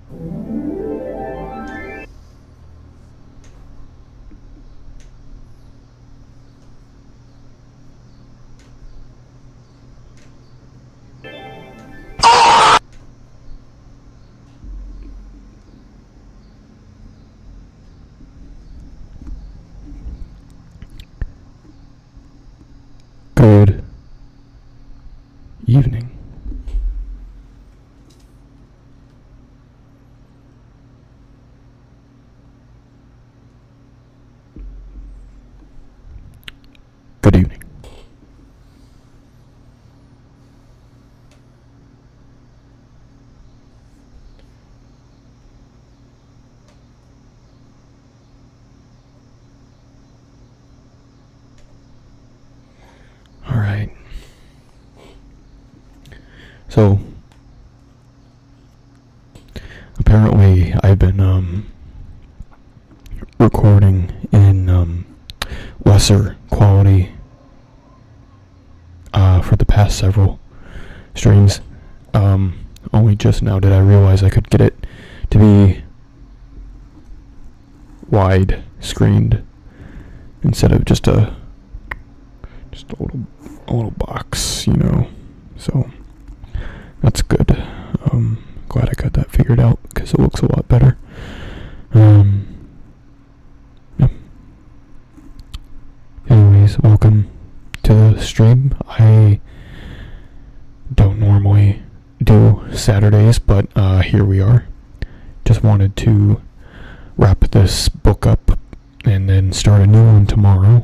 Good evening. Good evening. All right. So, apparently I've been recording in lesser quality for the past several streams. Only just now did I realize I could get it to be wide screened instead of just a little box, you know. So that's good. Glad I got that figured out because it looks a lot better. Yeah. Anyways, welcome to the stream. I don't normally do Saturdays, but here we are. Just wanted to wrap this book up and then start a new one tomorrow.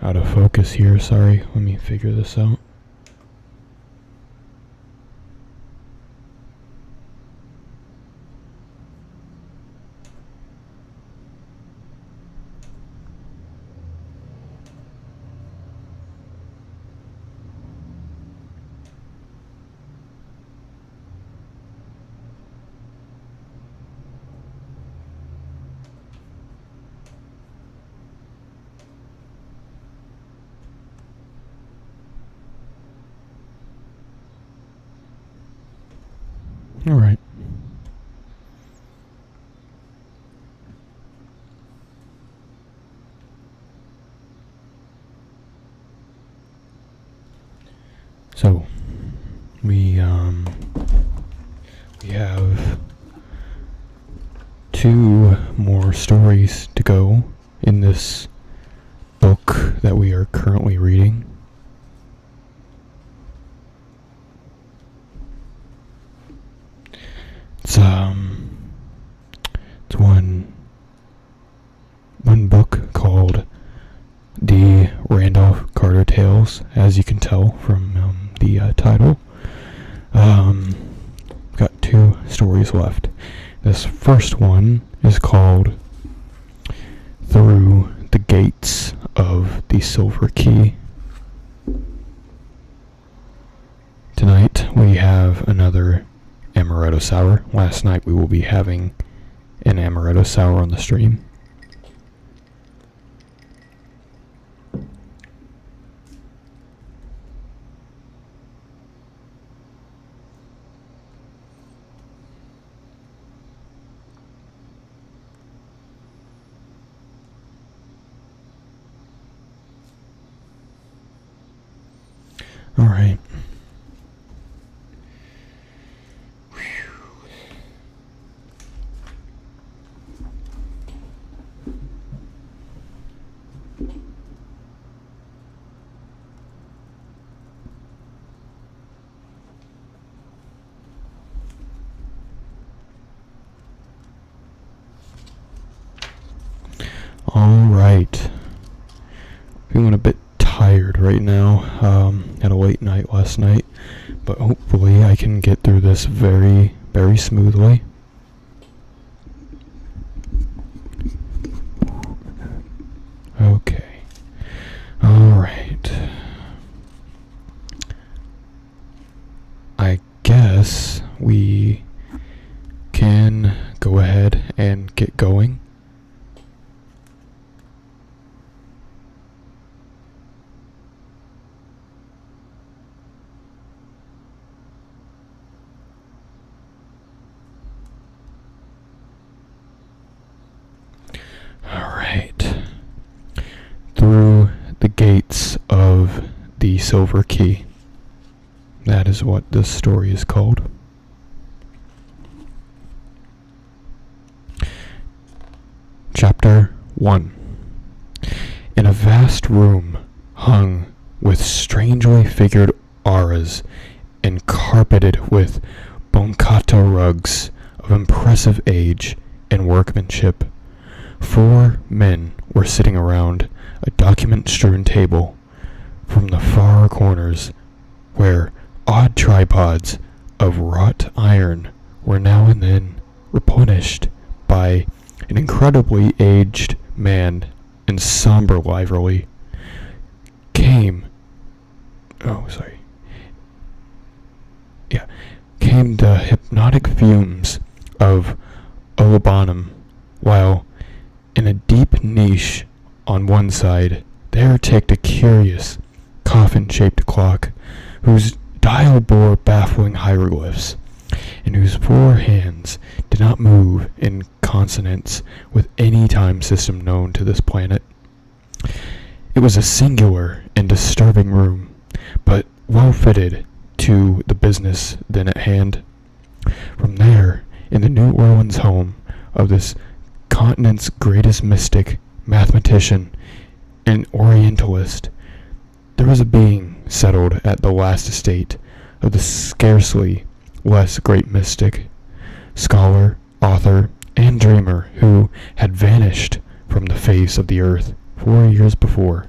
Out of focus here, sorry. Let me figure this out. All right. So we have two more stories to go in this book that we are currently reading. It's one book called The Randolph Carter Tales, as you can tell from the title. Got two stories left. This first one is called Through the Gates of the Silver Key. Tonight we have another Amaretto Sour. Last night we will be having an Amaretto Sour on the stream. All right. Alright. Feeling a bit tired right now. Had a late night last night, but hopefully I can get through this very, very smoothly. Okay. Alright. I guess we can go ahead and get going. through the gates of the Silver Key. That is what this story is called. Chapter 1. In a vast room hung with strangely figured auras and carpeted with boncato rugs of impressive age and workmanship, 4 men were sitting around a document-strewn table. From the far corners, where odd tripods of wrought iron were now and then replenished by an incredibly aged man in somber livery, came the hypnotic fumes of olibanum, while in a deep niche on one side there ticked a curious coffin-shaped clock, whose dial bore baffling hieroglyphs, and whose 4 hands did not move in consonance with any time system known to this planet. It was a singular and disturbing room, but well fitted to the business then at hand. From there, in the New Orleans home of this continent's greatest mystic, mathematician, and Orientalist, there was a being settled at the last estate of the scarcely less great mystic, scholar, author, and dreamer who had vanished from the face of the earth 4 years before.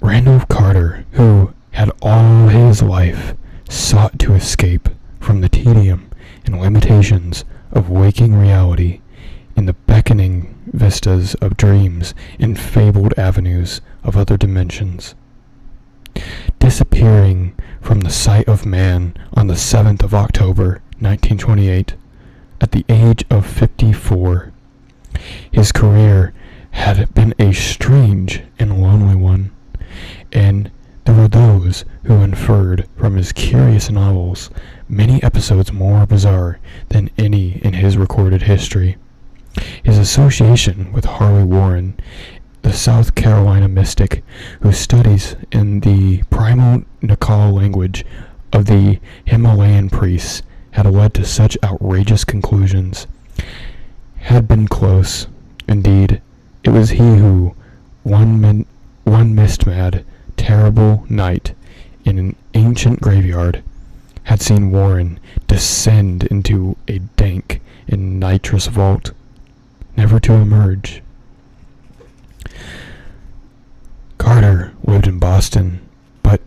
Randolph Carter, who had all his life sought to escape from the tedium and limitations of waking reality in the beckoning vistas of dreams and fabled avenues of other dimensions. Disappearing from the sight of man on the 7th of October, 1928, at the age of 54, his career had been a strange and lonely one, and there were those who inferred from his curious novels many episodes more bizarre than any in his recorded history. His association with Harley Warren, the South Carolina mystic who studies in the primal Nakal language of the Himalayan priests, had led to such outrageous conclusions, had been close. Indeed, it was he who, one mist-mad, terrible night in an ancient graveyard, had seen Warren descend into a dank and nitrous vault, never to emerge. Carter lived in Boston, but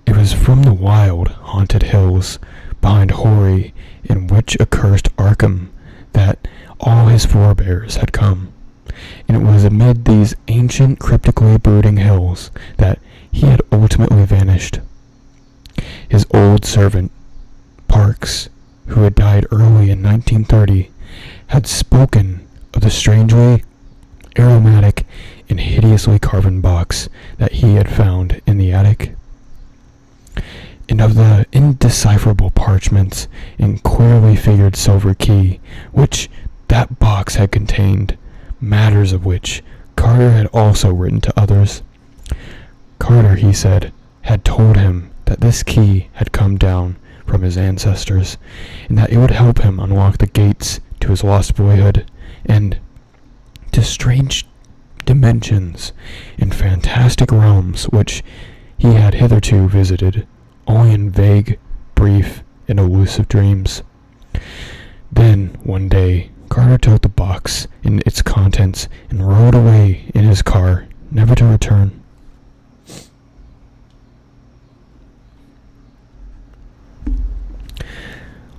it was from the wild, haunted hills behind hoary and witch-accursed Arkham that all his forebears had come, and it was amid these ancient, cryptically brooding hills that he had ultimately vanished. His old servant, Parks, who had died early in 1930, had spoken of the strangely aromatic and hideously carven box that he had found in the attic, and of the indecipherable parchments and queerly figured silver key which that box had contained, matters of which Carter had also written to others. Carter, he said, had told him that this key had come down from his ancestors, and that it would help him unlock the gates to his lost boyhood, and to strange dimensions and fantastic realms which he had hitherto visited only in vague, brief, and elusive dreams. Then, one day, Carter took the box and its contents and rode away in his car, never to return.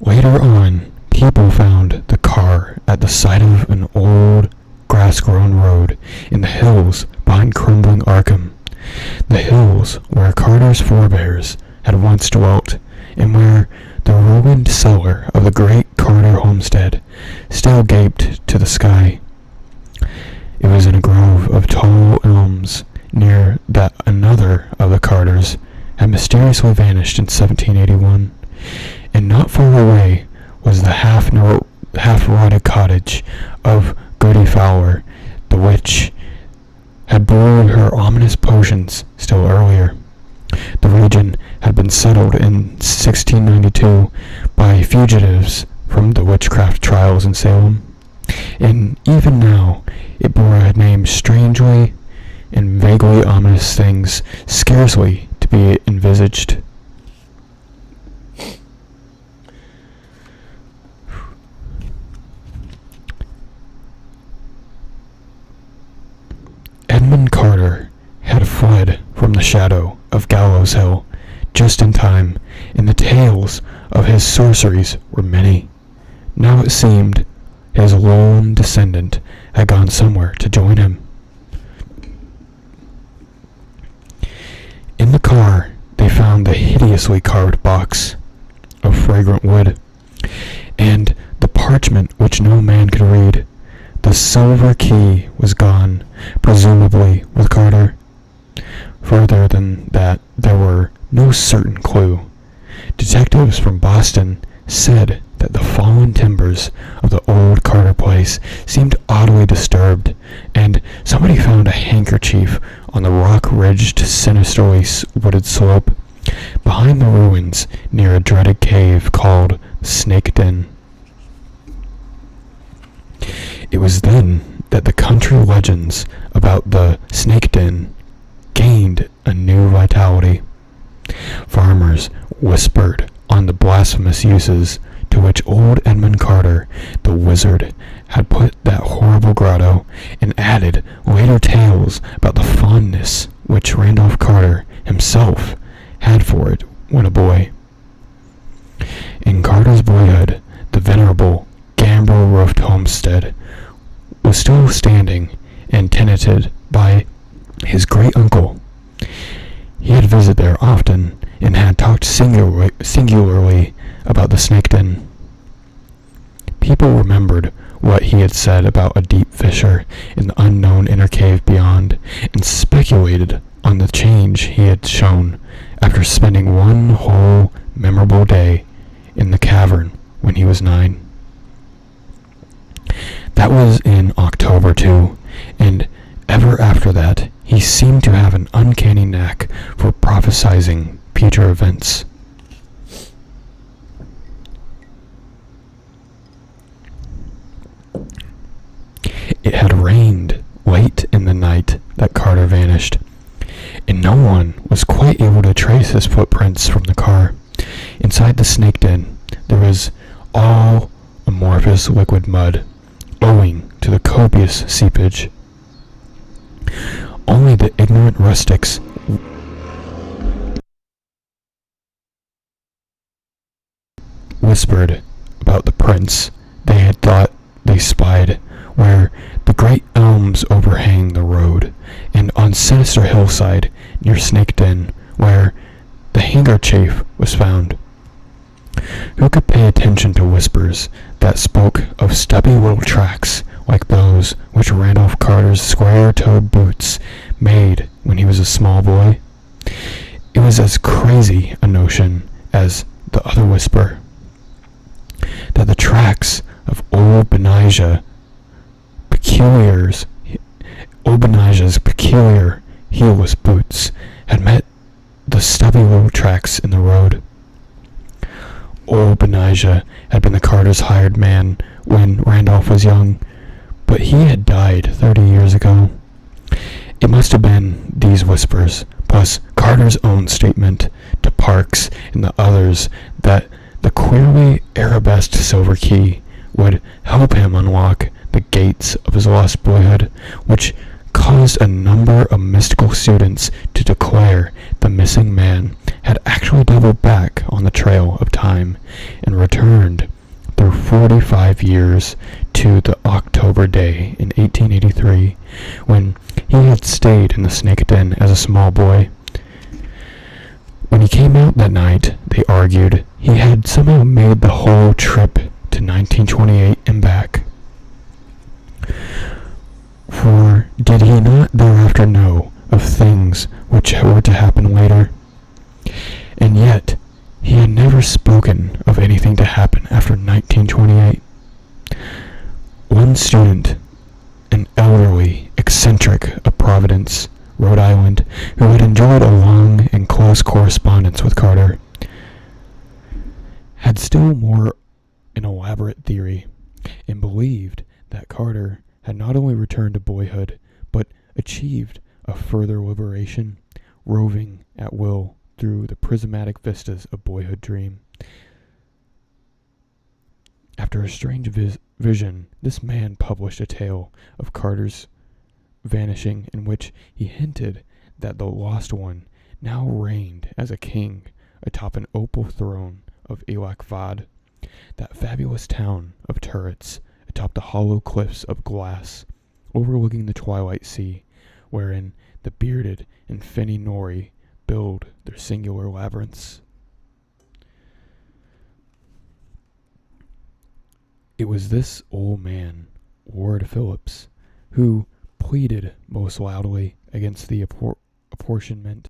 Later on, people found the car at the side of an old, grass-grown road in the hills behind crumbling Arkham, the hills where Carter's forebears had once dwelt, and where the ruined cellar of the great Carter homestead still gaped to the sky. It was in a grove of tall elms near that another of the Carters had mysteriously vanished in 1781, and not far away was the half-rotted cottage of Gertie Fowler, the witch had brewed her ominous potions still earlier. The region had been settled in 1692 by fugitives from the witchcraft trials in Salem, and even now it bore a name strangely and vaguely ominous things scarcely to be envisaged. Edmund Carter had fled from the shadow of Gallows Hill just in time, and the tales of his sorceries were many. Now it seemed his lone descendant had gone somewhere to join him. In the car, they found the hideously carved box of fragrant wood, and the parchment which no man could read. The silver key was gone, presumably with Carter. Further than that, there were no certain clue. Detectives from Boston said that the fallen timbers of the old Carter place seemed oddly disturbed, and somebody found a handkerchief on the rock-ridged, sinisterly wooded slope behind the ruins near a dreaded cave called Snake Den. It was then that the country legends about the Snake Den gained a new vitality. Farmers whispered on the blasphemous uses to which old Edmund Carter, the wizard, had put that horrible grotto, and added later tales about the fondness which Randolph Carter himself had for it when a boy. In Carter's boyhood, the venerable gambrel-roofed homestead was still standing and tenanted by his great-uncle. He had visited there often and had talked singularly about the Snake Den. People remembered what he had said about a deep fissure in the unknown inner cave beyond, and speculated on the change he had shown after spending one whole memorable day in the cavern when he was 9. That was in October too, and ever after that he seemed to have an uncanny knack for prophesizing future events. It had rained late in the night that Carter vanished, and no one was quite able to trace his footprints from the car. Inside the Snake Den, there was all amorphous liquid mud, owing to the copious seepage. Only the ignorant rustics whispered about the prints they had thought they spied where the great elms overhang the road, and on sinister hillside near Snake Den where the handkerchief was found. Who could pay attention to whispers that spoke of stubby little tracks like those which Randolph Carter's square-toed boots made when he was a small boy? It was as crazy a notion as the other whisper, that the tracks of old Benijah's peculiar heelless boots had met the stubby little tracks in the road. Old Benijah had been the Carter's hired man when Randolph was young, but he had died 30 years ago. It must have been these whispers, plus Carter's own statement to Parks and the others that the queerly arabesqued silver key would help him unlock the gates of his lost boyhood, which caused a number of mystical students to declare the missing man had actually doubled back on the trail of time and returned through 45 years to the October day in 1883, when he had stayed in the Snake Den as a small boy. When he came out that night, they argued, he had somehow made the whole trip to 1928 and back. For did he not thereafter know of things which were to happen later? And yet, he had never spoken of anything to happen after 1928. student, an elderly eccentric of Providence, Rhode Island, who had enjoyed a long and close correspondence with Carter, had still more an elaborate theory, and believed that Carter had not only returned to boyhood, but achieved a further liberation, roving at will through the prismatic vistas of boyhood dream. After a strange vision, this man published a tale of Carter's vanishing, in which he hinted that the lost one now reigned as a king atop an opal throne of Elakvad, that fabulous town of turrets atop the hollow cliffs of glass overlooking the twilight sea, wherein the bearded and finny Nori build their singular labyrinths. It was this old man, Ward Phillips, who pleaded most loudly against the apportionment.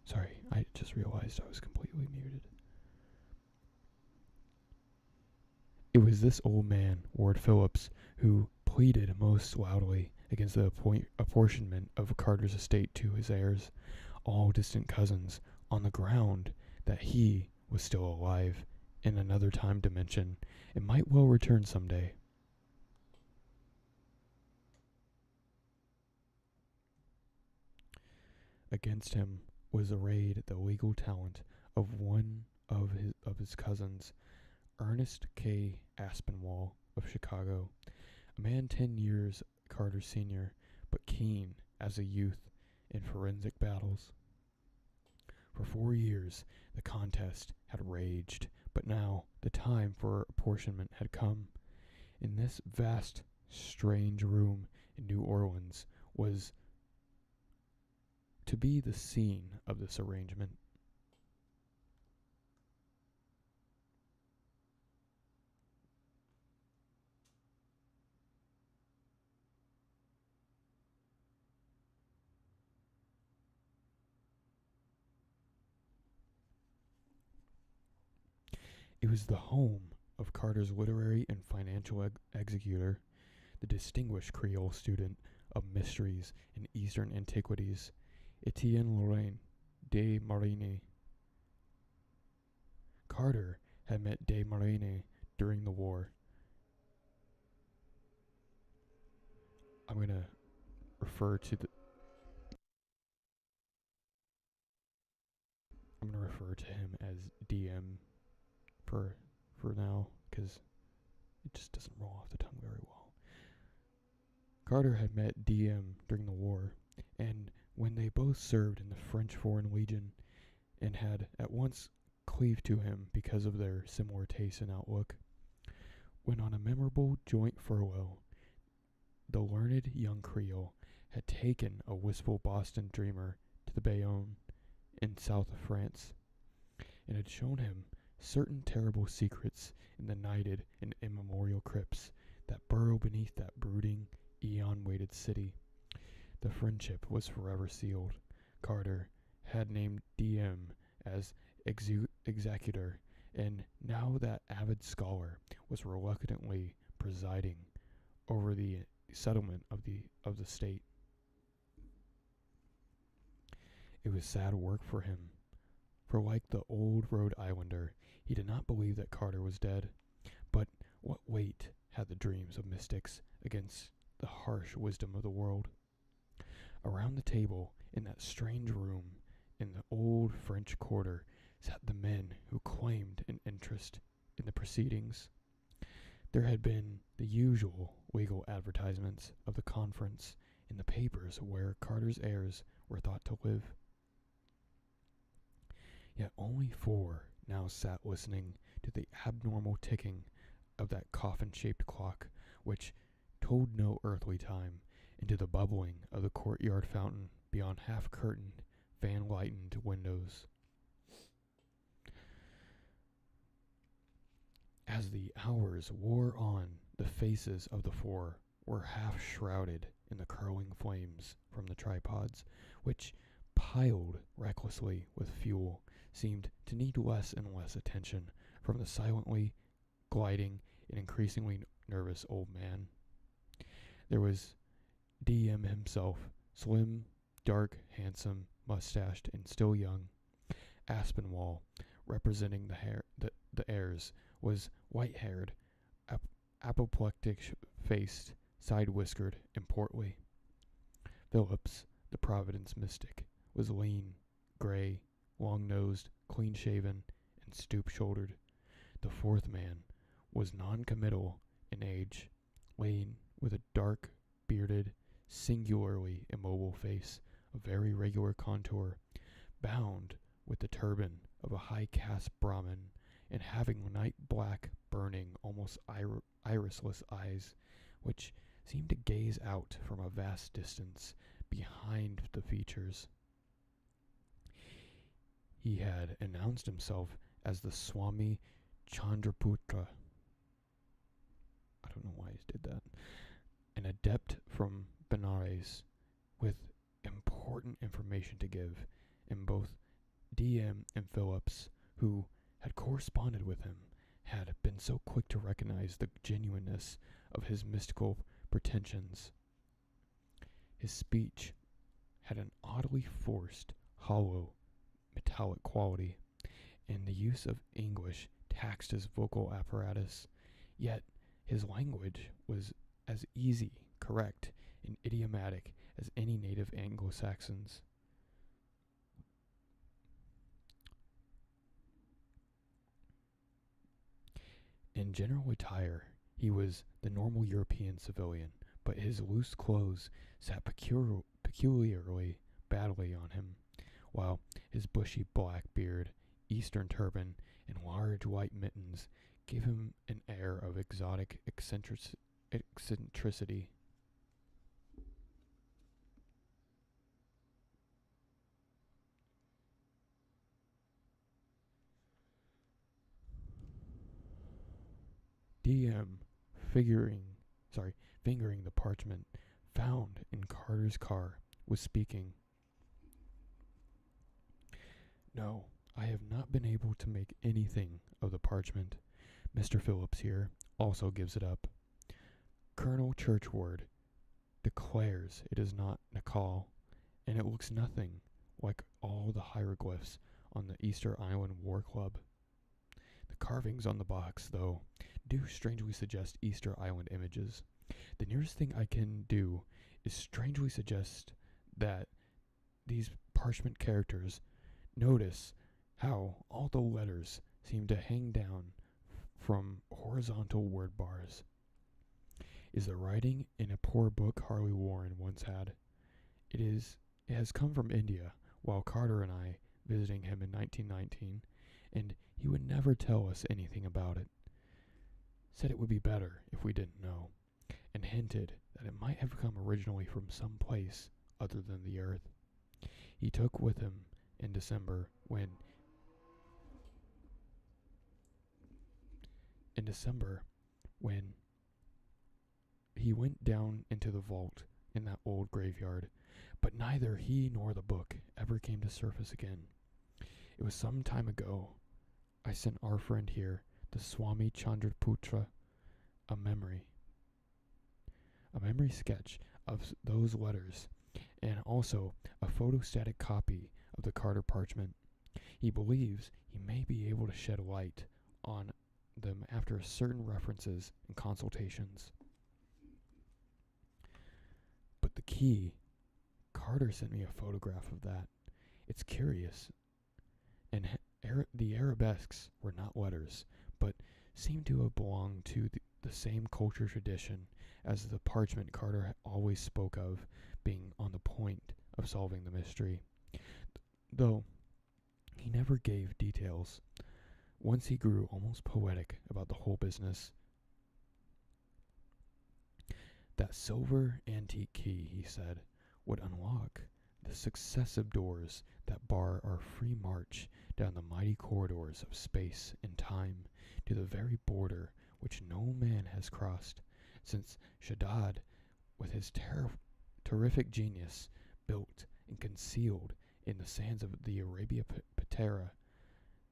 Sorry, I just realized I was completely muted. It was this old man, Ward Phillips, who pleaded most loudly against the apportionment of Carter's estate to his heirs, all distant cousins, on the ground that he was still alive in another time dimension and might well return someday. Against him was arrayed the legal talent of one of his cousins, Ernest K. Aspinwall of Chicago, a man 10 years Carter's senior, but keen as a youth in forensic battles. For 4 years, the contest had raged, but now the time for apportionment had come. In this vast, strange room in New Orleans was to be the scene of this arrangement. It was the home of Carter's literary and financial executor, the distinguished Creole student of mysteries and Eastern antiquities, Etienne Lorraine de Marigny. Carter had met de Marigny during the war. I'm going to refer to him as DM for now, because it just doesn't roll off the tongue very well. Carter had met DM during the war, and when they both served in the French Foreign Legion, and had at once cleaved to him because of their similar tastes and outlook. When on a memorable joint furlough, the learned young Creole had taken a wistful Boston dreamer to the Bayonne in south of France, and had shown him certain terrible secrets in the nighted and immemorial crypts that burrow beneath that brooding, eon-weighted city. The friendship was forever sealed. Carter had named DM as executor, and now that avid scholar was reluctantly presiding over the settlement of the state. It was sad work for him, for like the old Rhode Islander, he did not believe that Carter was dead. But what weight had the dreams of mystics against the harsh wisdom of the world? Around the table, in that strange room, in the old French quarter, sat the men who claimed an interest in the proceedings. There had been the usual legal advertisements of the conference in the papers where Carter's heirs were thought to live. Yet only 4 now sat listening to the abnormal ticking of that coffin-shaped clock, which told no earthly time, and to the bubbling of the courtyard fountain beyond half-curtained, fan-lightened windows. As the hours wore on, the faces of the 4 were half-shrouded in the curling flames from the tripods, which, piled recklessly with fuel, seemed to need less and less attention from the silently gliding and increasingly nervous old man. There was DM himself, slim, dark, handsome, mustached, and still young. Aspinwall, representing the heirs, was white-haired, apoplectic-faced, side-whiskered, and portly. Phillips, the Providence mystic, was lean, gray, long-nosed, clean-shaven, and stoop-shouldered. The fourth man was non-committal in age, lean, with a dark, bearded, singularly immobile face of very regular contour, bound with the turban of a high-caste Brahmin, and having night-black, burning, almost irisless eyes, which seemed to gaze out from a vast distance behind the features. He had announced himself as the Swami Chandraputra. I don't know why he did that. An adept from Benares with important information to give, and both DM and Phillips, who had corresponded with him, had been so quick to recognize the genuineness of his mystical pretensions. His speech had an oddly forced, hollow, metallic quality, and the use of English taxed his vocal apparatus, yet his language was as easy, correct, and idiomatic as any native Anglo-Saxon's. In general attire, he was the normal European civilian, but his loose clothes sat peculiarly badly on him, while his bushy black beard, Eastern turban, and large white mittens gave him an air of exotic eccentricity. DM, fingering the parchment found in Carter's car, was speaking. No, I have not been able to make anything of the parchment. Mr. Phillips here also gives it up. Colonel Churchward declares it is not Nakal, and it looks nothing like all the hieroglyphs on the Easter Island War Club. The carvings on the box, though, do strangely suggest Easter Island images. The nearest thing I can do is strangely suggest that these parchment characters, notice how all the letters seem to hang down from horizontal word bars. Is the writing in a poor book Harley Warren once had? It has come from India, while Carter and I visiting him in 1919, and he would never tell us anything about it. Said it would be better if we didn't know, and hinted that it might have come originally from some place other than the earth. He took with him in December when he went down into the vault in that old graveyard, but neither he nor the book ever came to surface again. It was some time ago I sent our friend here, the Swami Chandraputra, a memory sketch of those letters, and also a photostatic copy of the Carter parchment. He believes he may be able to shed light on them after certain references and consultations. But the key, Carter sent me a photograph of that. It's curious, and the arabesques were not letters, but seemed to have belonged to the same culture tradition as the parchment Carter always spoke of being on the point of solving the mystery, though he never gave details. Once he grew almost poetic about the whole business. That silver antique key, he said, would unlock the successive doors that bar our free march down the mighty corridors of space and time to the very border which no man has crossed since Shaddad, with his terrific genius, built and concealed in the sands of the Arabia Patera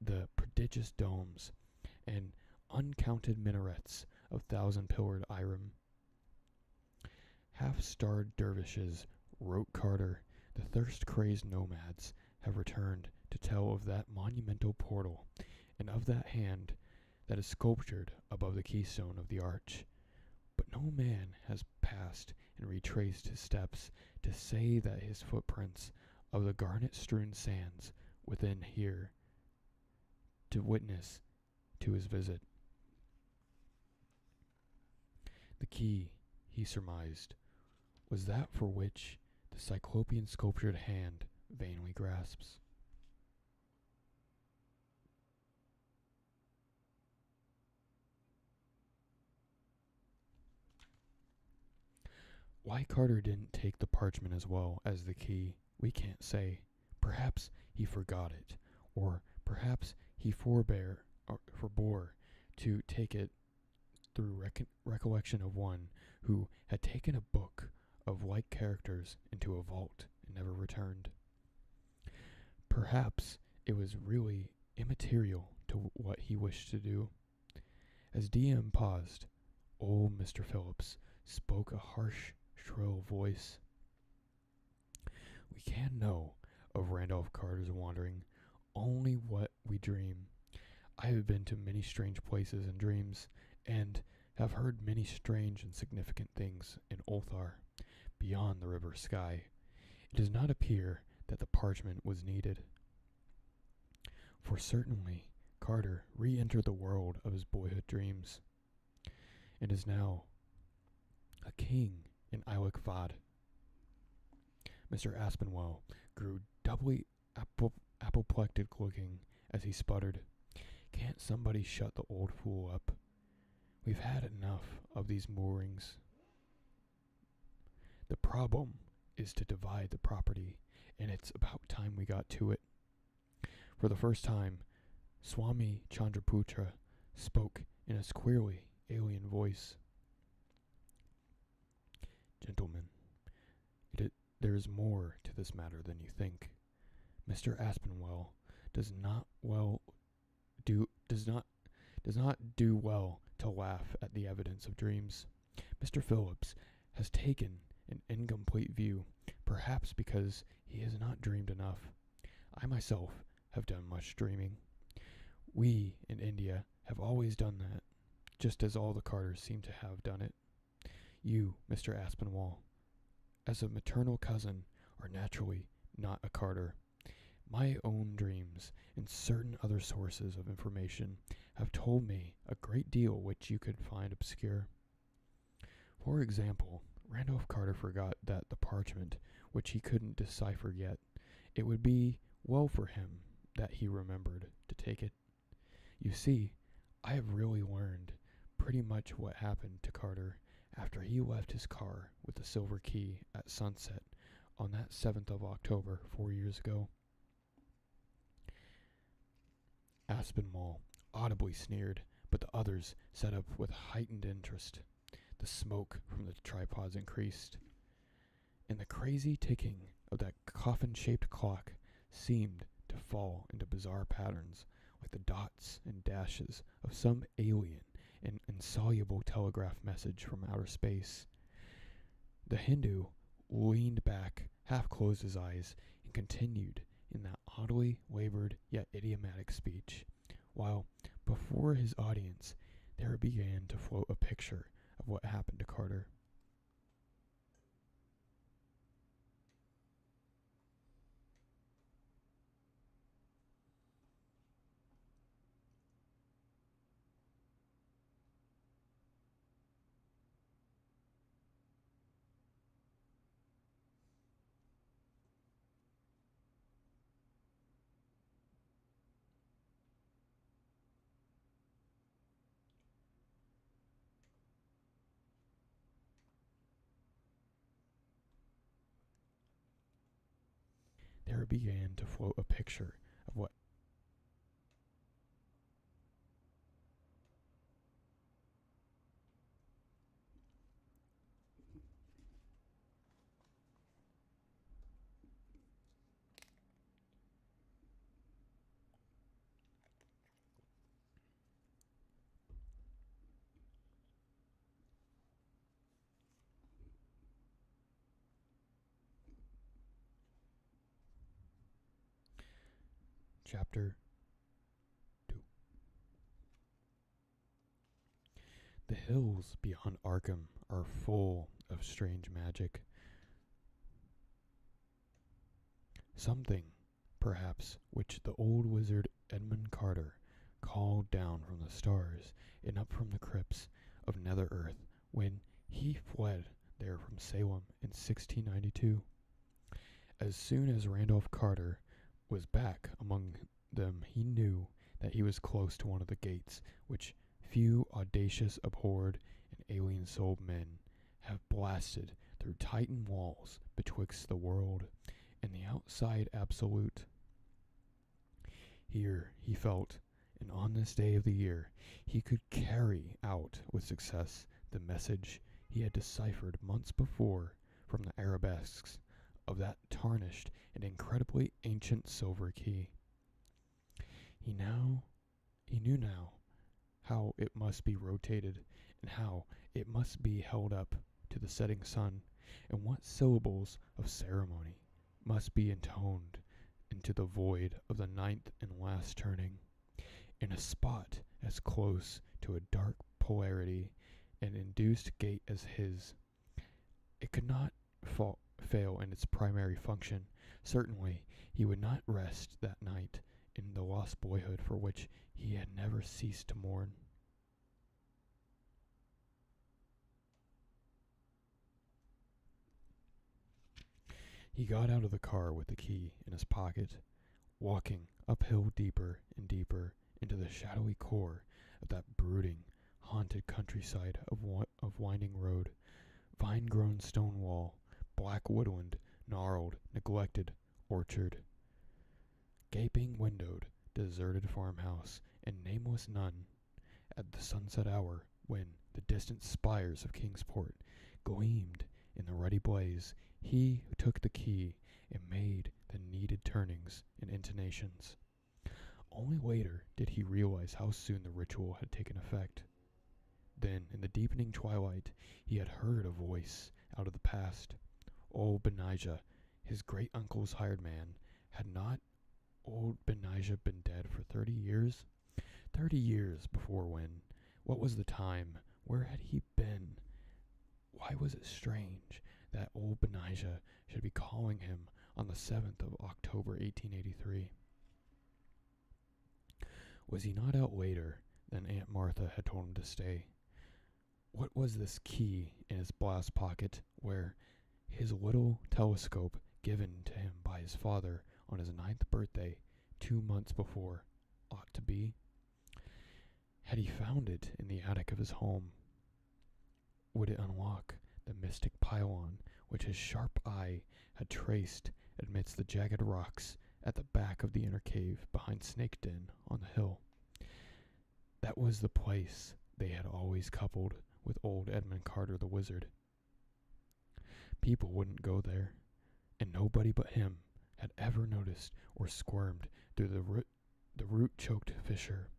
the prodigious domes and uncounted minarets of thousand-pillared Iram. Half-starved dervishes, wrote Carter, the thirst-crazed nomads have returned to tell of that monumental portal and of that hand that is sculptured above the keystone of the arch. But no man has passed and retraced his steps to say that his footprints of the garnet-strewn sands within here to witness to his visit. The key, he surmised, was that for which the cyclopean sculptured hand vainly grasps. Why Carter didn't take the parchment as well as the key, we can't say. Perhaps he forgot it, or perhaps he forbore to take it through recollection of one who had taken a book of like characters into a vault and never returned. Perhaps it was really immaterial to what he wished to do. As DM paused, old Mr. Phillips spoke a harsh, shrill voice. We can know of Randolph Carter's wandering only what we dream. I have been to many strange places in dreams, and have heard many strange and significant things in Ulthar, beyond the river sky. It does not appear that the parchment was needed. For certainly Carter re-entered the world of his boyhood dreams, and is now a king in Ilik-Vad. Mr. Aspinwall grew doubly apoplectic looking as he sputtered, "Can't somebody shut the old fool up? We've had enough of these moorings. The problem is to divide the property, and it's about time we got to it." For the first time, Swami Chandraputra spoke in a queerly alien voice. "Gentlemen, there is more to this matter than you think. Mr. Aspinwall does not do well to laugh at the evidence of dreams. Mr. Phillips has taken an incomplete view, perhaps because he has not dreamed enough. I myself have done much dreaming. We in India have always done that, just as all the Carters seem to have done it. You, Mr. Aspinwall, as a maternal cousin, are naturally not a Carter. My own dreams and certain other sources of information have told me a great deal which you could find obscure. For example, Randolph Carter forgot that the parchment, which he couldn't decipher yet, it would be well for him that he remembered to take it. You see, I have really learned pretty much what happened to Carter after he left his car with the silver key at sunset on that 7th of October 4 years ago." Aspinwall audibly sneered, but the others sat up with heightened interest. The smoke from the tripods increased, and the crazy ticking of that coffin-shaped clock seemed to fall into bizarre patterns, like the dots and dashes of some alien and insoluble telegraph message from outer space. The Hindu leaned back, half closed his eyes, and continued in that oddly labored yet idiomatic speech, while before his audience there began to float a picture of what happened to Carter. There began to float a picture of what Chapter 2. The hills beyond Arkham are full of strange magic. Something, perhaps, which the old wizard Edmund Carter called down from the stars and up from the crypts of Nether Earth when he fled there from Salem in 1692. As soon as Randolph Carter was back among them, he knew that he was close to one of the gates which few audacious, abhorred, and alien-souled men have blasted through Titan walls betwixt the world and the outside absolute. Here, he felt, and on this day of the year, he could carry out with success the message he had deciphered months before from the arabesques of that tarnished and incredibly ancient silver key. He knew now how it must be rotated and how it must be held up to the setting sun, and what syllables of ceremony must be intoned into the void of the ninth and last turning, in a spot as close to a dark polarity and induced gate as his. It could not fail in its primary function. Certainly he would not rest that night in the lost boyhood for which he had never ceased to mourn. He got out of the car with the key in his pocket, walking uphill deeper and deeper into the shadowy core of that brooding, haunted countryside of winding road, vine-grown stone wall, black woodland, gnarled, neglected orchard, gaping windowed, deserted farmhouse, and nameless nun. At the sunset hour, when the distant spires of Kingsport gleamed in the ruddy blaze, he took the key and made the needed turnings and intonations. Only later did he realize how soon the ritual had taken effect. Then, in the deepening twilight, he had heard a voice out of the past. Old Benijah, his great-uncle's hired man. Had not old Benijah been dead for 30 years? 30 years before when? What was the time? Where had he been? Why was it strange that old Benijah should be calling him on the 7th of October, 1883? Was he not out later than Aunt Martha had told him to stay? What was this key in his blouse pocket, where his little telescope given to him by his father on his 9th birthday 2 months before ought to be? Had he found it in the attic of his home? Would it unlock the mystic pylon which his sharp eye had traced amidst the jagged rocks at the back of the inner cave behind Snake Den on the hill? That was the place they had always coupled with old Edmund Carter the wizard. People wouldn't go there, and nobody but him had ever noticed or squirmed through the root-choked fissure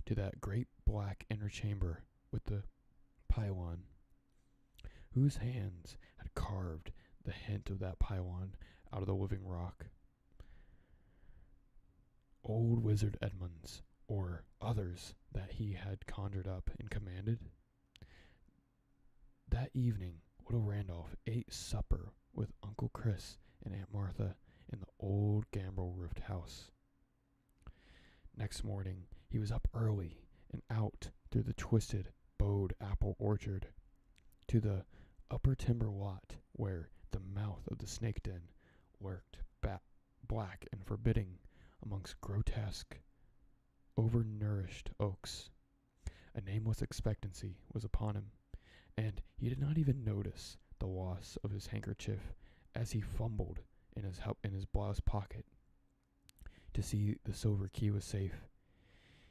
to that great black inner chamber with the pylon. Whose hands had carved the hint of that pylon out of the living rock? Old Wizard Edmund's, or others that he had conjured up and commanded? That evening, little Randolph ate supper with Uncle Chris and Aunt Martha in the old gambrel-roofed house. Next morning, he was up early and out through the twisted, bowed apple orchard to the upper timber lot where the mouth of the snake den lurked black and forbidding amongst grotesque, overnourished oaks. A nameless expectancy was upon him, and he did not even notice the loss of his handkerchief as he fumbled in his blouse pocket to see the silver key was safe.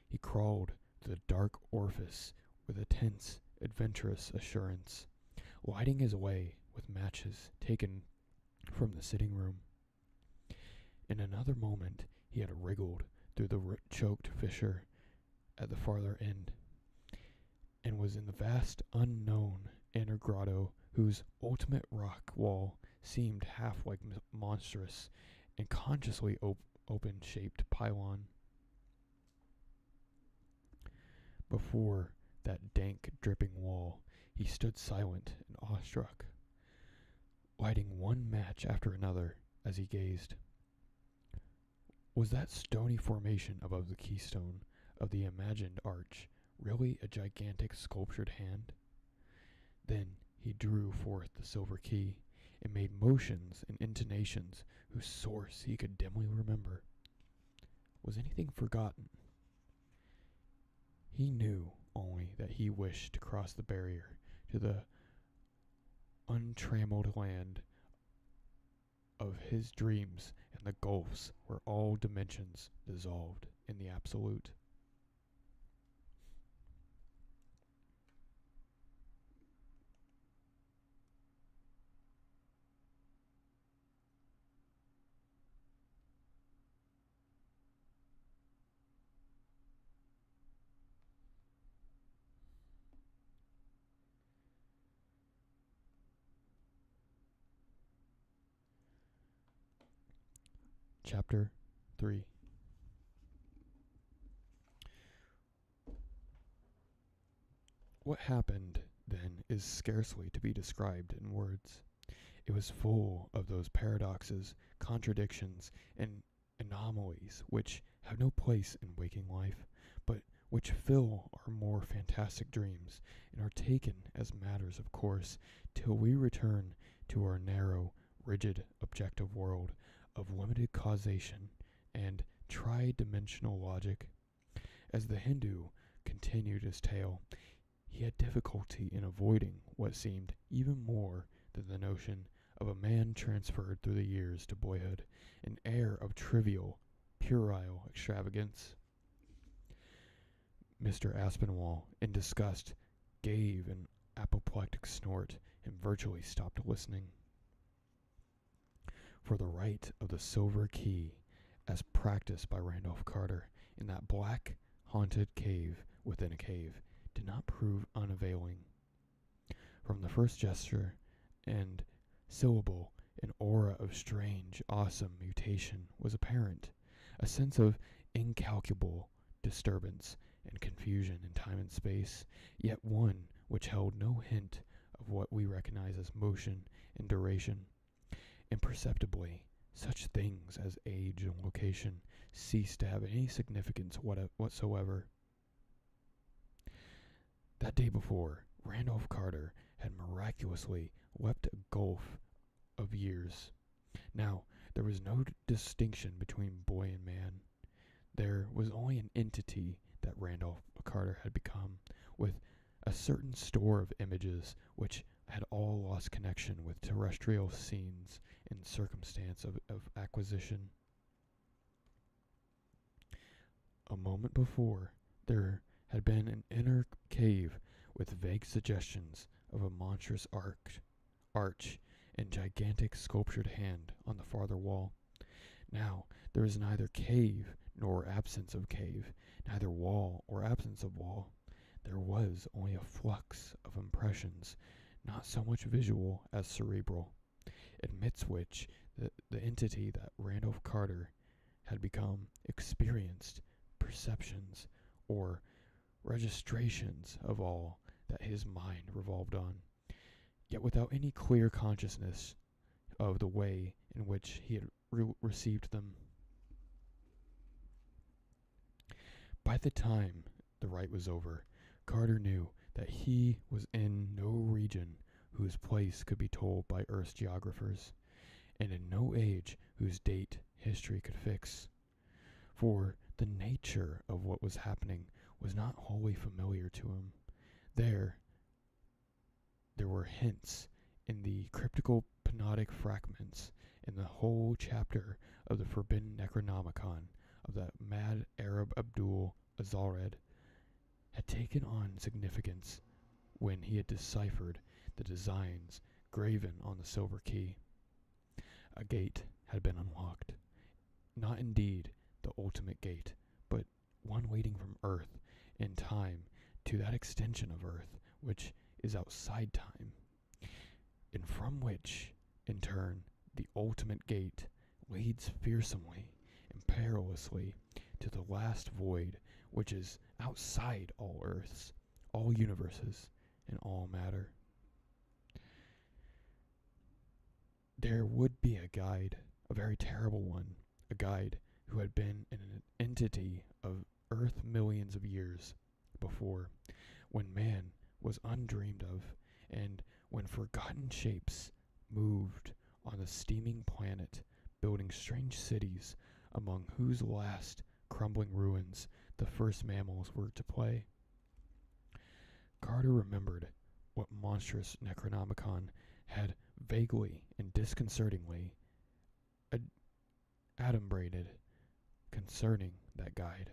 He crawled to the dark orifice with a tense, adventurous assurance, lighting his way with matches taken from the sitting room. In another moment he had wriggled through the root-choked fissure at the farther end, and was in the vast unknown inner grotto whose ultimate rock wall seemed half like monstrous and consciously open-shaped pylon. Before that dank, dripping wall, he stood silent and awestruck, lighting one match after another as he gazed. Was that stony formation above the keystone of the imagined arch really a gigantic sculptured hand? Then he drew forth the silver key and made motions and intonations whose source he could dimly remember. Was anything forgotten? He knew only that he wished to cross the barrier to the untrammeled land of his dreams and the gulfs where all dimensions dissolved in the absolute. Chapter 3. What happened then is scarcely to be described in words. It was full of those paradoxes, contradictions, and anomalies which have no place in waking life, but which fill our more fantastic dreams and are taken as matters of course till we return to our narrow, rigid, objective world of limited causation and tri-dimensional logic. As the Hindu continued his tale, he had difficulty in avoiding what seemed even more than the notion of a man transferred through the years to boyhood, an air of trivial, puerile extravagance. Mr. Aspinwall, in disgust, gave an apoplectic snort and virtually stopped listening. For the rite of the silver key, as practiced by Randolph Carter in that black, haunted cave within a cave, did not prove unavailing. From the first gesture and syllable, an aura of strange, awesome mutation was apparent, a sense of incalculable disturbance and confusion in time and space, yet one which held no hint of what we recognize as motion and duration. Imperceptibly, such things as age and location ceased to have any significance whatsoever. That day before, Randolph Carter had miraculously leapt a gulf of years. Now, there was no distinction between boy and man. There was only an entity that Randolph Carter had become, with a certain store of images which had all lost connection with terrestrial scenes and circumstance of acquisition. A moment before, there had been an inner cave with vague suggestions of a monstrous arch and gigantic sculptured hand on the farther wall. Now there is neither cave nor absence of cave, neither wall or absence of wall. There was only a flux of impressions, not so much visual as cerebral, amidst which the entity that Randolph Carter had become experienced perceptions or registrations of all that his mind revolved on, yet without any clear consciousness of the way in which he had received them. By the time the rite was over, Carter knew that he was in no region whose place could be told by Earth's geographers, and in no age whose date history could fix. For the nature of what was happening was not wholly familiar to him. There were hints in the cryptical penodic fragments in the whole chapter of the forbidden Necronomicon of the mad Arab Abdul Azared had taken on significance when he had deciphered the designs graven on the silver key. A gate had been unlocked, not indeed the ultimate gate, but one leading from Earth in time to that extension of Earth which is outside time, and from which, in turn, the ultimate gate leads fearsomely and perilously to the last void, which is outside all Earths, all universes, and all matter. There would be a guide, a very terrible one, a guide who had been an entity of Earth millions of years before, when man was undreamed of, and when forgotten shapes moved on the steaming planet, building strange cities among whose last crumbling ruins the first mammals were to play. Carter remembered what monstrous Necronomicon had vaguely and disconcertingly adumbrated concerning that guide.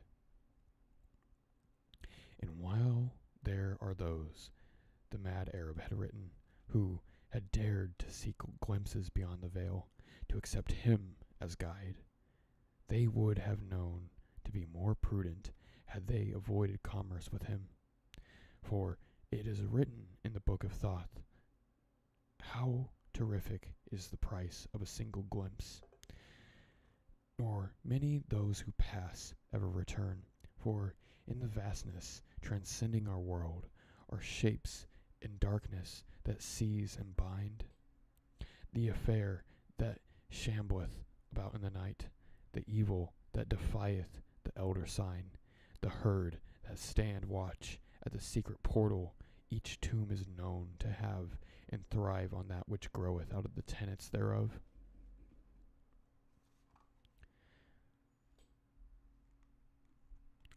And while there are those, the mad Arab had written, who had dared to seek glimpses beyond the veil, to accept him as guide, they would have known to be more prudent had they avoided commerce with him. For it is written in the Book of Thoth, how terrific is the price of a single glimpse. Nor many those who pass ever return, for in the vastness transcending our world are shapes in darkness that seize and bind. The affair that shambleth about in the night, the evil that defieth the elder sign, the herd that stand watch at the secret portal. Each tomb is known to have and thrive on that which groweth out of the tenets thereof.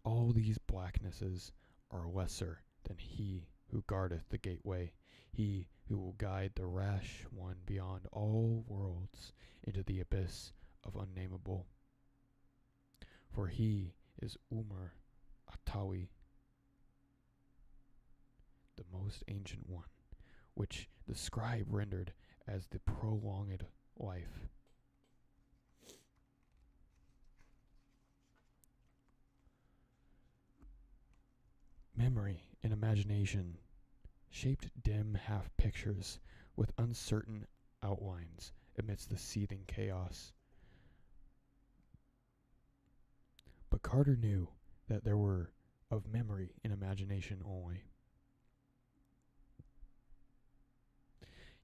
All these blacknesses are lesser than he who guardeth the gateway, he who will guide the rash one beyond all worlds into the abyss of unnamable. For he is Umar Atawi, the most ancient one, which the scribe rendered as the prolonged life. Memory and imagination shaped dim half-pictures with uncertain outlines amidst the seething chaos. But Carter knew that there were of memory and imagination only.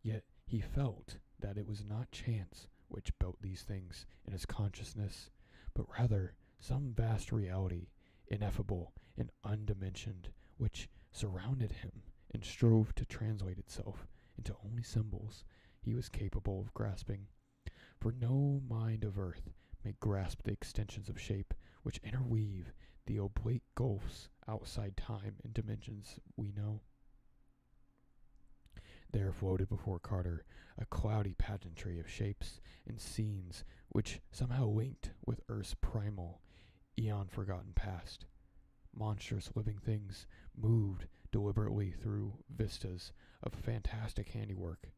Yet he felt that it was not chance which built these things in his consciousness, but rather some vast reality, ineffable and undimensioned, which surrounded him and strove to translate itself into only symbols he was capable of grasping. For no mind of earth may grasp the extensions of shape which interweave the oblique gulfs outside time and dimensions we know. There floated before Carter a cloudy pageantry of shapes and scenes which somehow linked with Earth's primal, eon-forgotten past. Monstrous living things moved deliberately through vistas of fantastic handiwork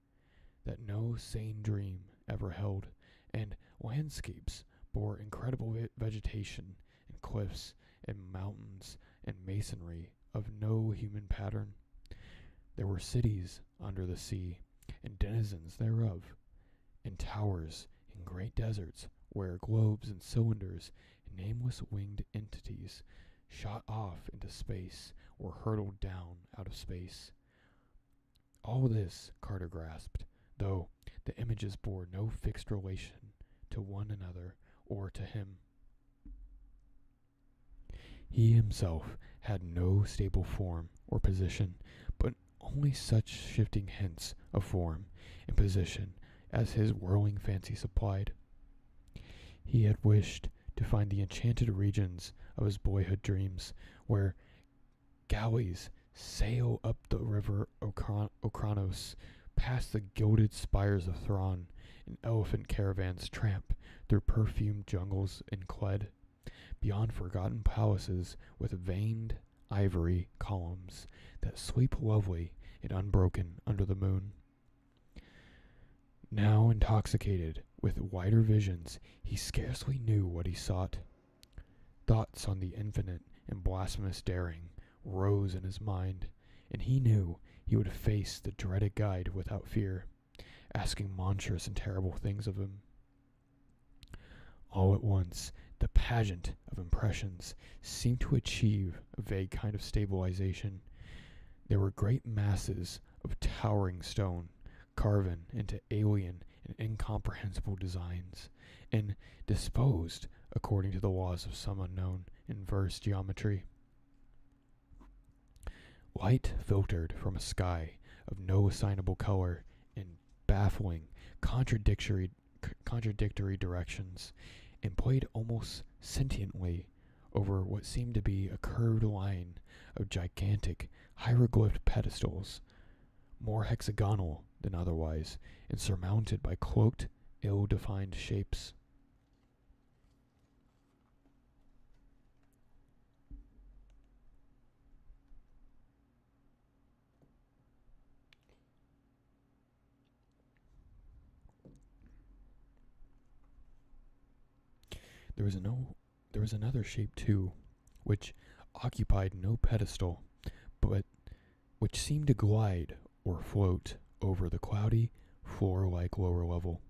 that no sane dream ever held, and landscapes bore incredible vegetation and cliffs and mountains and masonry of no human pattern. There were cities under the sea, and denizens thereof, and towers in great deserts where globes and cylinders and nameless winged entities shot off into space or hurtled down out of space. All this Carter grasped, though the images bore no fixed relation to one another or to him. He himself had no stable form or position, but only such shifting hints of form and position as his whirling fancy supplied. He had wished to find the enchanted regions of his boyhood dreams, where galleys sail up the river Okranos, past the gilded spires of Thrawn, and elephant caravans tramp through perfumed jungles in Cled, beyond forgotten palaces with veined ivory columns that sleep lovely and unbroken under the moon. Now intoxicated with wider visions, he scarcely knew what he sought. Thoughts on the infinite and blasphemous daring rose in his mind, and he knew he would face the dreaded guide without fear, asking monstrous and terrible things of him. All at once, The pageant of impressions seemed to achieve a vague kind of stabilization. There were great masses of towering stone, carven into alien and incomprehensible designs, and disposed according to the laws of some unknown inverse geometry. Light filtered from a sky of no assignable color in baffling, contradictory directions, and played almost sentiently over what seemed to be a curved line of gigantic hieroglyph pedestals, more hexagonal than otherwise, and surmounted by cloaked, ill-defined shapes. There was another shape too, which occupied no pedestal, but which seemed to glide or float over the cloudy, floor-like lower level.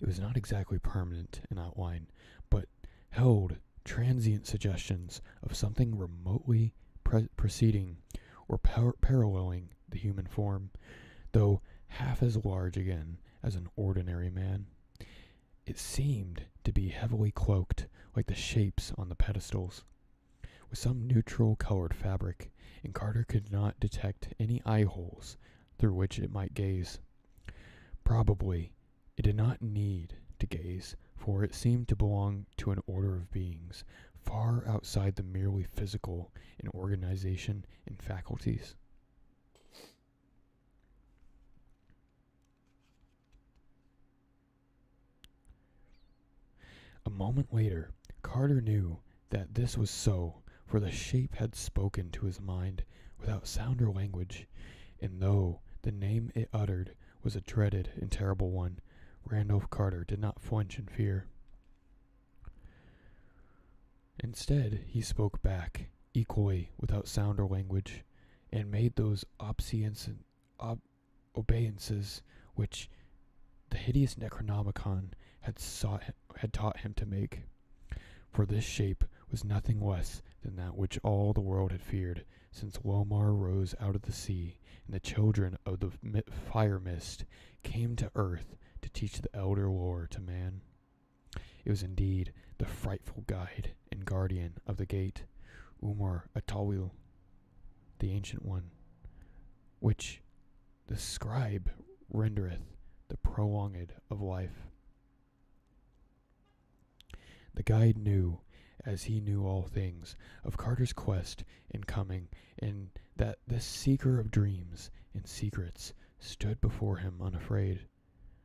It was not exactly permanent in outline, but held transient suggestions of something remotely preceding or paralleling the human form, though half as large again as an ordinary man. It seemed to be heavily cloaked, like the shapes on the pedestals, with some neutral-colored fabric, and Carter could not detect any eye holes through which it might gaze. Probably it did not need to gaze, for it seemed to belong to an order of beings far outside the merely physical in organization and faculties. A moment later, Carter knew that this was so, for the shape had spoken to his mind without sound or language, and though the name it uttered was a dreaded and terrible one, Randolph Carter did not flinch in fear. Instead, he spoke back, equally without sound or language, and made those obeisances which the hideous Necronomicon had taught him to make. For this shape was nothing less than that which all the world had feared since Lomar rose out of the sea and the children of the fire mist came to earth to teach the elder lore to man. It was indeed the frightful guide and guardian of the gate, Umar Atawil, the Ancient One, which the scribe rendereth the prolonged of life. The guide knew, as he knew all things, of Carter's quest and coming, and that this seeker of dreams and secrets stood before him unafraid.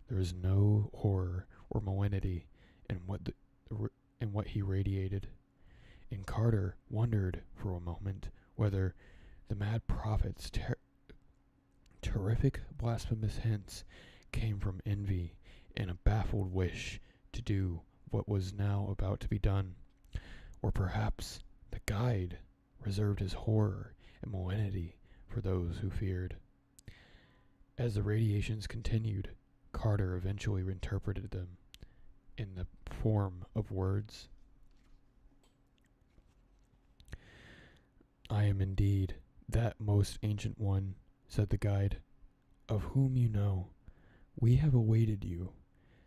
There was no horror or malignity in what he radiated, and Carter wondered for a moment whether the mad prophet's terrific blasphemous hints came from envy and a baffled wish to do what was now about to be done, or perhaps the guide reserved his horror and malignity for those who feared. As the radiations continued, Carter eventually interpreted them in the form of words. "I am indeed that most ancient one," said the guide, "of whom you know. We have awaited you,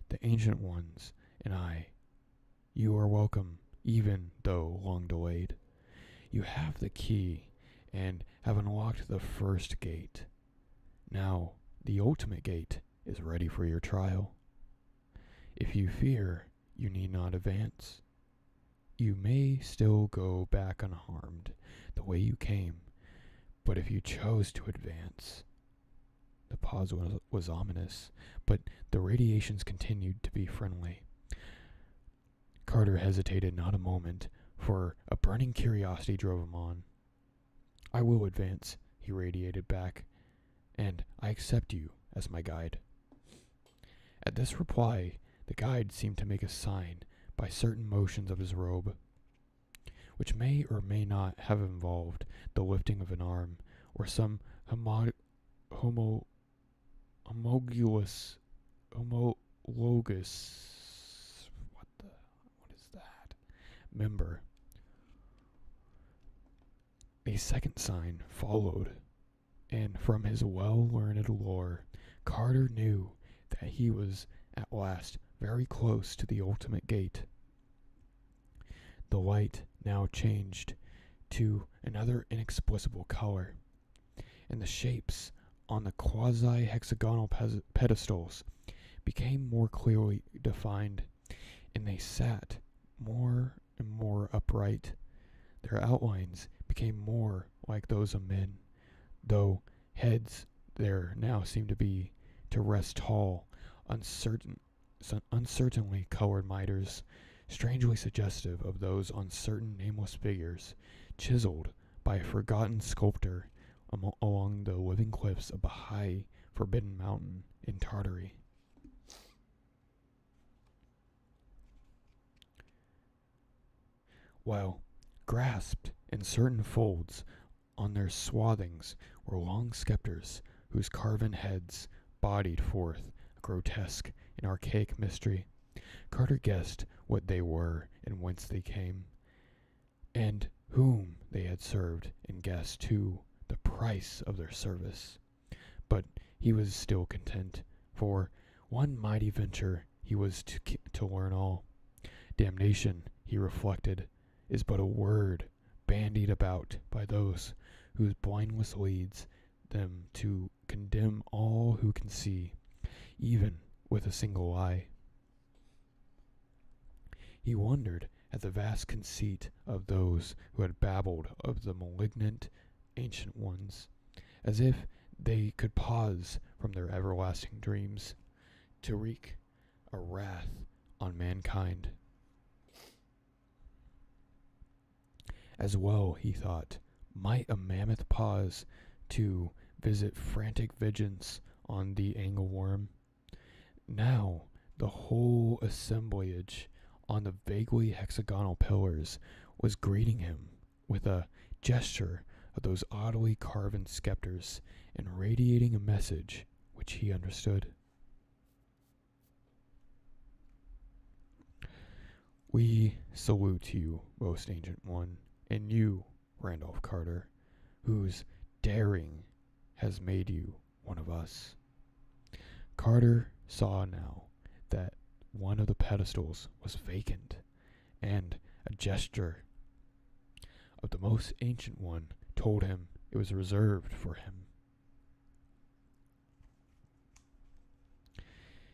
the ancient ones, and I. You are welcome, even though long delayed. You have the key, and have unlocked the first gate. Now, the ultimate gate is ready for your trial. If you fear, you need not advance. You may still go back unharmed, the way you came, but if you chose to advance..." The pause was ominous, but the radiations continued to be friendly. Carter hesitated not a moment, for a burning curiosity drove him on. "I will advance," he radiated back, "and I accept you as my guide." At this reply, the guide seemed to make a sign by certain motions of his robe, which may or may not have involved the lifting of an arm, or some homologous what is that? member. A second sign followed, and from his well-learned lore, Carter knew that he was at last very close to the ultimate gate. The light now changed to another inexplicable color, and the shapes on the quasi-hexagonal pedestals became more clearly defined, and they sat more and more upright. Their outlines became more like those of men, though heads there now seemed to be to rest tall, uncertainly colored mitres, strangely suggestive of those uncertain nameless figures chiseled by a forgotten sculptor along the living cliffs of a high, forbidden mountain in Tartary. While grasped in certain folds on their swathings were long scepters whose carven heads bodied forth a grotesque and archaic mystery. Carter guessed what they were and whence they came, and whom they had served, and guessed, too, the price of their service. But he was still content, for one mighty venture he was to learn all. Damnation, he reflected, is but a word bandied about by those whose blindness leads them to condemn all who can see, even with a single eye. He wondered at the vast conceit of those who had babbled of the malignant ancient ones, as if they could pause from their everlasting dreams to wreak a wrath on mankind. As well, he thought, might a mammoth pause to visit frantic vigilance on the angleworm. Now the whole assemblage on the vaguely hexagonal pillars was greeting him with a gesture of those oddly carven scepters and radiating a message which he understood. We salute you, most ancient one, and you, Randolph Carter, whose daring has made you one of us. Carter saw now that one of the pedestals was vacant, and a gesture of the most ancient one told him it was reserved for him.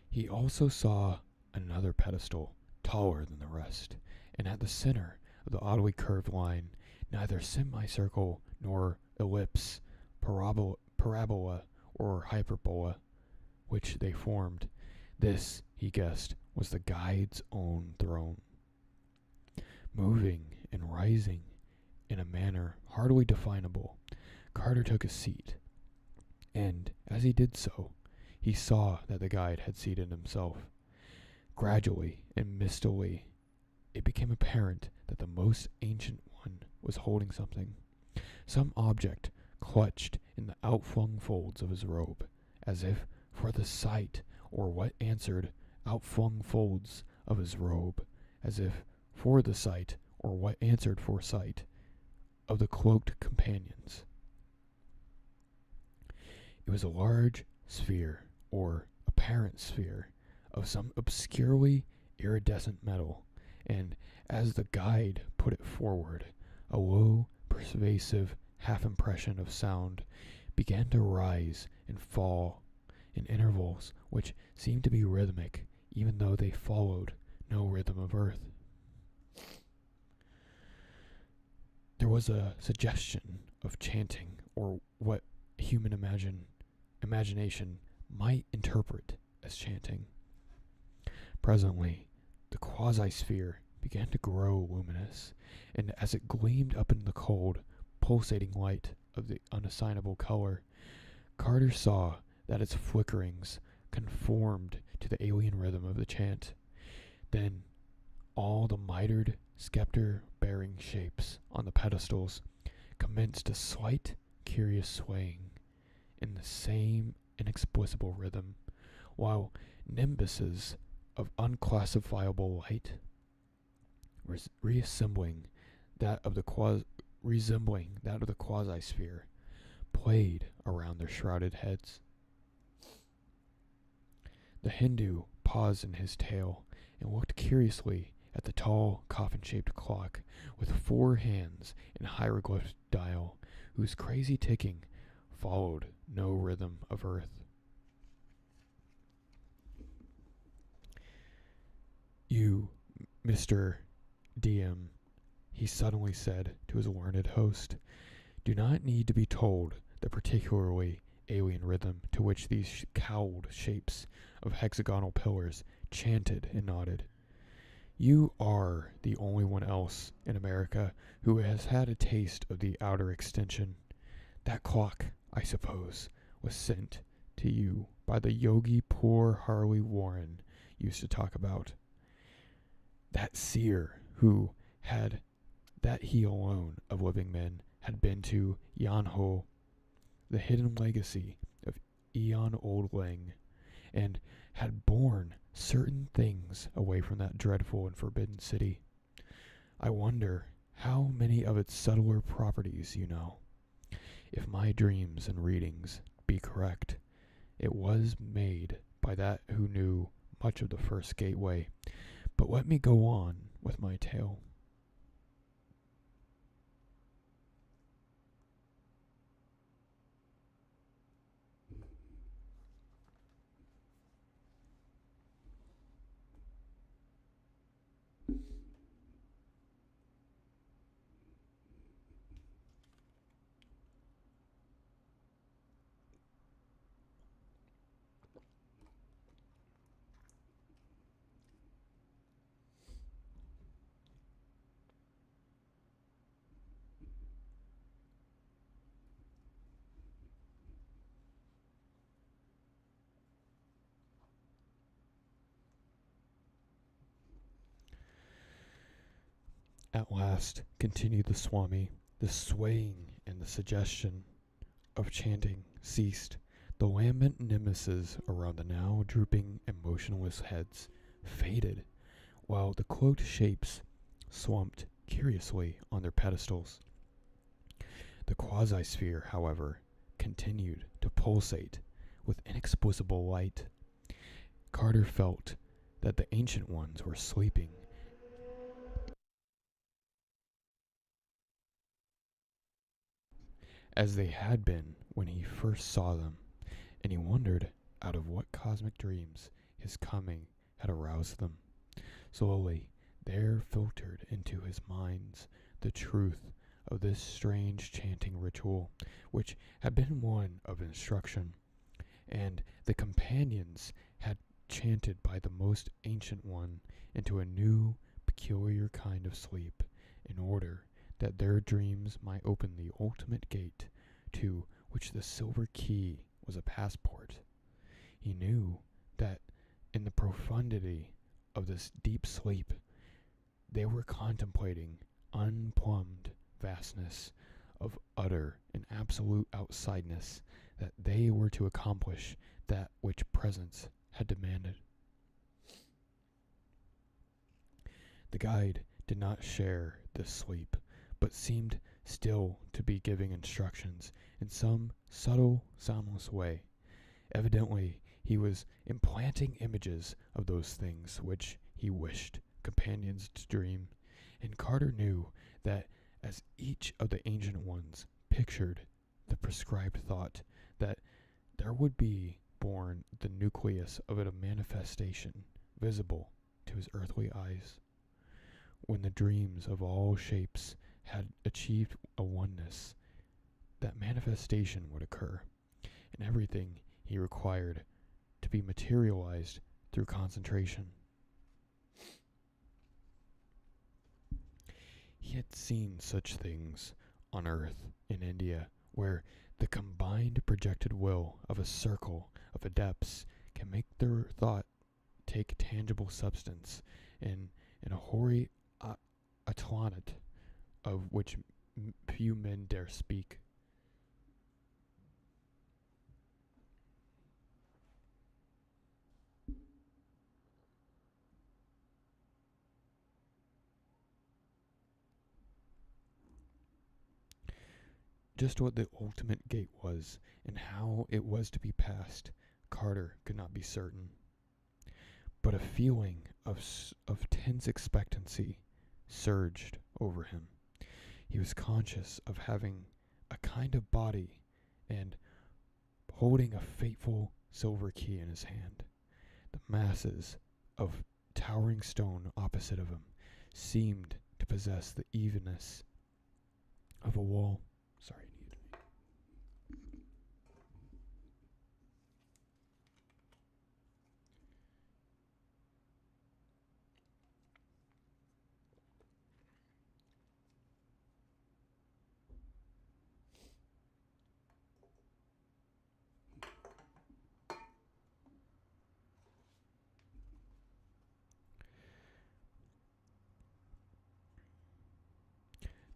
He also saw another pedestal taller than the rest, and at the center of the oddly curved line, neither semicircle nor ellipse, parabola or hyperbola, which they formed. This, he guessed, was the guide's own throne. Moving and rising in a manner hardly definable, Carter took a seat, and as he did so, he saw that the guide had seated himself. Gradually and mistily, it became apparent that the most ancient one was holding something, some object clutched in the outflung folds of his robe, as if for the sight, or what answered outflung folds of his robe, as if for the sight, or what answered for sight, of the cloaked companions. It was a large sphere, or apparent sphere, of some obscurely iridescent metal, and as the guide put it forward, a low, pervasive half-impression of sound began to rise and fall in intervals which seemed to be rhythmic, even though they followed no rhythm of earth. There was a suggestion of chanting, or what human imagination might interpret as chanting. Presently, the quasi-sphere began to grow luminous, and as it gleamed up in the cold, pulsating light of the unassignable color, Carter saw that its flickerings conformed to the alien rhythm of the chant. Then all the mitered, scepter-bearing shapes on the pedestals commenced a slight, curious swaying in the same inexplicable rhythm, while nimbuses of unclassifiable light resembling that of the quasi-sphere, played around their shrouded heads. The Hindu paused in his tale and looked curiously at the tall, coffin-shaped clock with 4 hands and hieroglyph dial, whose crazy ticking followed no rhythm of earth. "You, Mr. DM," he suddenly said to his learned host, "do not need to be told the particularly alien rhythm to which these cowled shapes of hexagonal pillars chanted and nodded. You are the only one else in America who has had a taste of the outer extension. That clock, I suppose, was sent to you by the yogi poor Harley Warren used to talk about. That seer who had that he alone of living men had been to Yanho, the hidden legacy of Eon Old Lang, and had borne certain things away from that dreadful and forbidden city. I wonder how many of its subtler properties you know. If my dreams and readings be correct, it was made by that who knew much of the first gateway. But let me go on with my tale. At last, continued the Swami, the swaying and the suggestion of chanting ceased. The lambent nemesis around the now drooping and motionless heads faded, while the cloaked shapes slumped curiously on their pedestals. The quasi-sphere, however, continued to pulsate with inexplicable light. Carter felt that the ancient ones were sleeping, as they had been when he first saw them, and he wondered out of what cosmic dreams his coming had aroused them. Slowly there filtered into his mind the truth of this strange chanting ritual, which had been one of instruction, and the companions had chanted by the most ancient one into a new, peculiar kind of sleep, in order that their dreams might open the ultimate gate to which the silver key was a passport. He knew that in the profundity of this deep sleep they were contemplating unplumbed vastness of utter and absolute outsideness, that they were to accomplish that which presence had demanded. The guide did not share this sleep, but seemed still to be giving instructions in some subtle, soundless way. Evidently, he was implanting images of those things which he wished companions to dream, and Carter knew that as each of the ancient ones pictured the prescribed thought, that there would be born the nucleus of a manifestation visible to his earthly eyes. When the dreams of all shapes had achieved a oneness, that manifestation would occur, and everything he required to be materialized through concentration. He had seen such things on Earth in India, where the combined projected will of a circle of adepts can make their thought take tangible substance in a hoary atlanat of which few men dare speak. Just what the ultimate gate was and how it was to be passed, Carter could not be certain. But a feeling of tense expectancy surged over him. He was conscious of having a kind of body and holding a fateful silver key in his hand. The masses of towering stone opposite of him seemed to possess the evenness of a wall. Sorry, I needed to.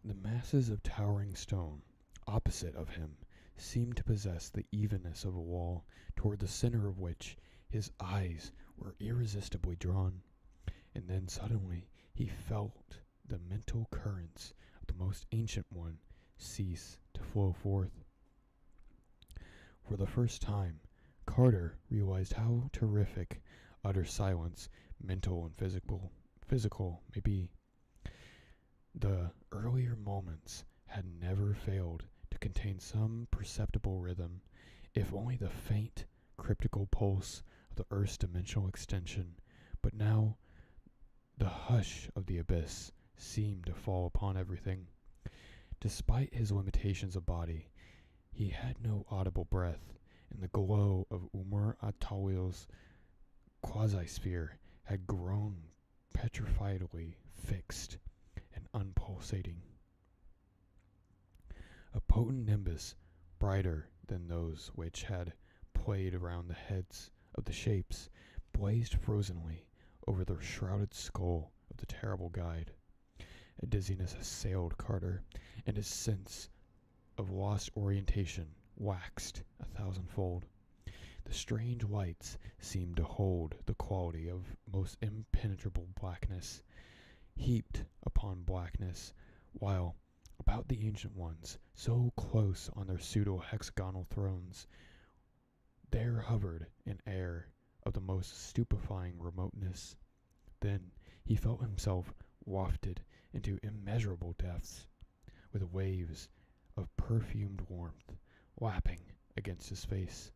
The masses of towering stone opposite of him seemed to possess the evenness of a wall, toward the center of which his eyes were irresistibly drawn. And then suddenly he felt the mental currents of the most ancient one cease to flow forth. For the first time, Carter realized how terrific utter silence, mental and physical may be. The earlier moments had never failed to contain some perceptible rhythm, if only the faint, cryptical pulse of the Earth's dimensional extension, but now the hush of the abyss seemed to fall upon everything. Despite his limitations of body, he had no audible breath, and the glow of Umar Atawil's quasi-sphere had grown petrifiedly fixed and unpulsating. A potent nimbus, brighter than those which had played around the heads of the shapes, blazed frozenly over the shrouded skull of the terrible guide. A dizziness assailed Carter, and his sense of lost orientation waxed 1,000-fold. The strange lights seemed to hold the quality of most impenetrable blackness, heaped upon blackness, while about the ancient ones, so close on their pseudo-hexagonal thrones, there hovered an air of the most stupefying remoteness. Then he felt himself wafted into immeasurable depths, with waves of perfumed warmth lapping against his face.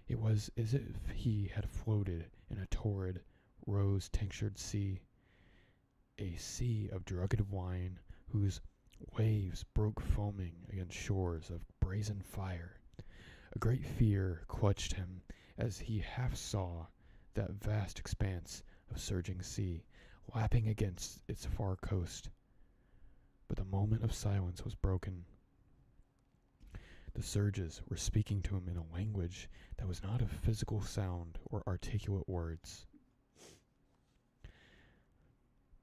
It was as if he had floated in a torrid, rose-tinctured sea, a sea of drugged wine whose waves broke foaming against shores of brazen fire. A great fear clutched him as he half saw that vast expanse of surging sea lapping against its far coast. But the moment of silence was broken. The surges were speaking to him in a language that was not of physical sound or articulate words.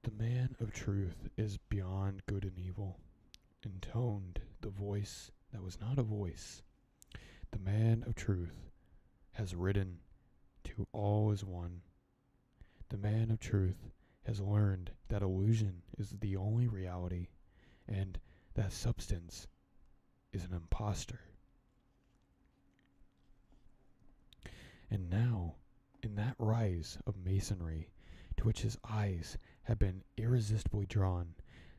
The man of truth is beyond good and evil, intoned the voice that was not a voice. The man of truth has ridden to all is one. The man of truth has learned that illusion is the only reality, and that substance is an impostor. And now, in that rise of masonry to which his eyes had been irresistibly drawn,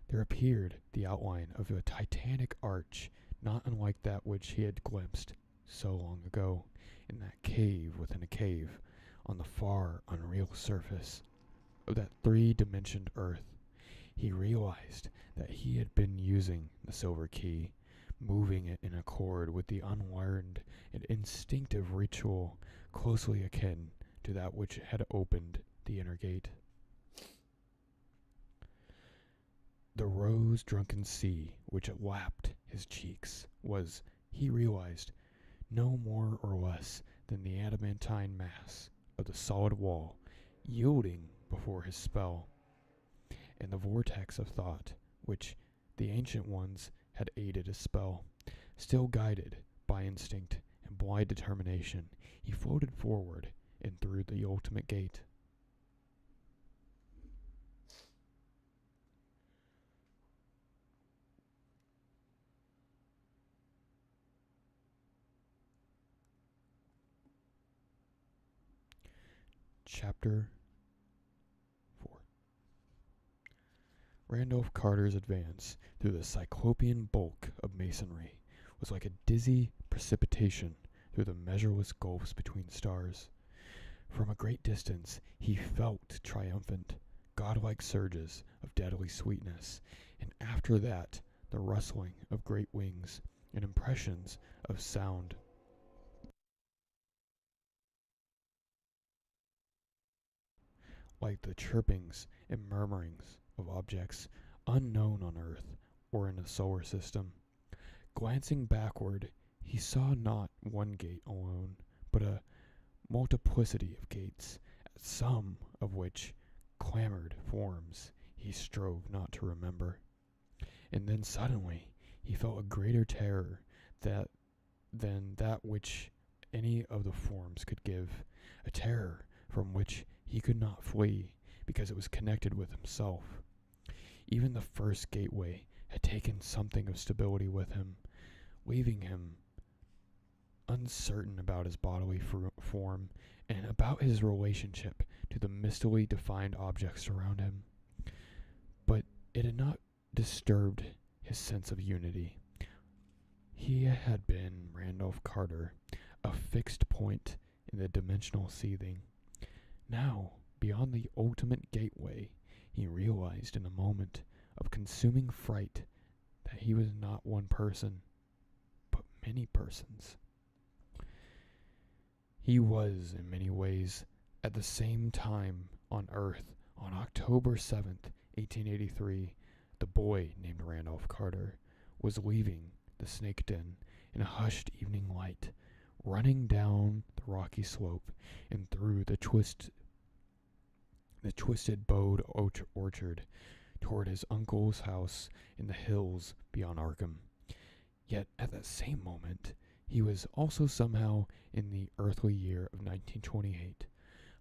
there appeared the outline of a titanic arch not unlike that which he had glimpsed so long ago in that cave within a cave on the far unreal surface of that three-dimensioned earth. He realized that he had been using the silver key, moving it in accord with the unlearned and instinctive ritual closely akin to that which had opened the inner gate. The rose-drunken sea which lapped his cheeks was, he realized, no more or less than the adamantine mass of the solid wall yielding before his spell, and the vortex of thought which the ancient ones had aided his spell. Still guided by instinct and blind determination, he floated forward and through the ultimate gate. Chapter 4. Randolph Carter's advance through the cyclopean bulk of masonry was like a dizzy precipitation through the measureless gulfs between stars. From a great distance he felt triumphant, godlike surges of deadly sweetness, and after that the rustling of great wings and impressions of sound. Like the chirpings and murmurings of objects unknown on Earth or in the solar system. Glancing backward, he saw not one gate alone, but a multiplicity of gates, some of which clamored forms he strove not to remember. And then suddenly he felt a greater terror than that which any of the forms could give, a terror from which he could not flee because it was connected with himself. Even the first gateway had taken something of stability with him, leaving him uncertain about his bodily form and about his relationship to the mistily defined objects around him. But it had not disturbed his sense of unity. He had been Randolph Carter, a fixed point in the dimensional seething. Now, beyond the ultimate gateway, he realized in a moment of consuming fright that he was not one person, but many persons. He was, in many ways, at the same time on Earth, on October 7th, 1883, the boy named Randolph Carter was leaving the snake den in a hushed evening light, running down the rocky slope and through the twisted bowed orchard toward his uncle's house in the hills beyond Arkham. Yet at that same moment, he was also somehow in the earthly year of 1928.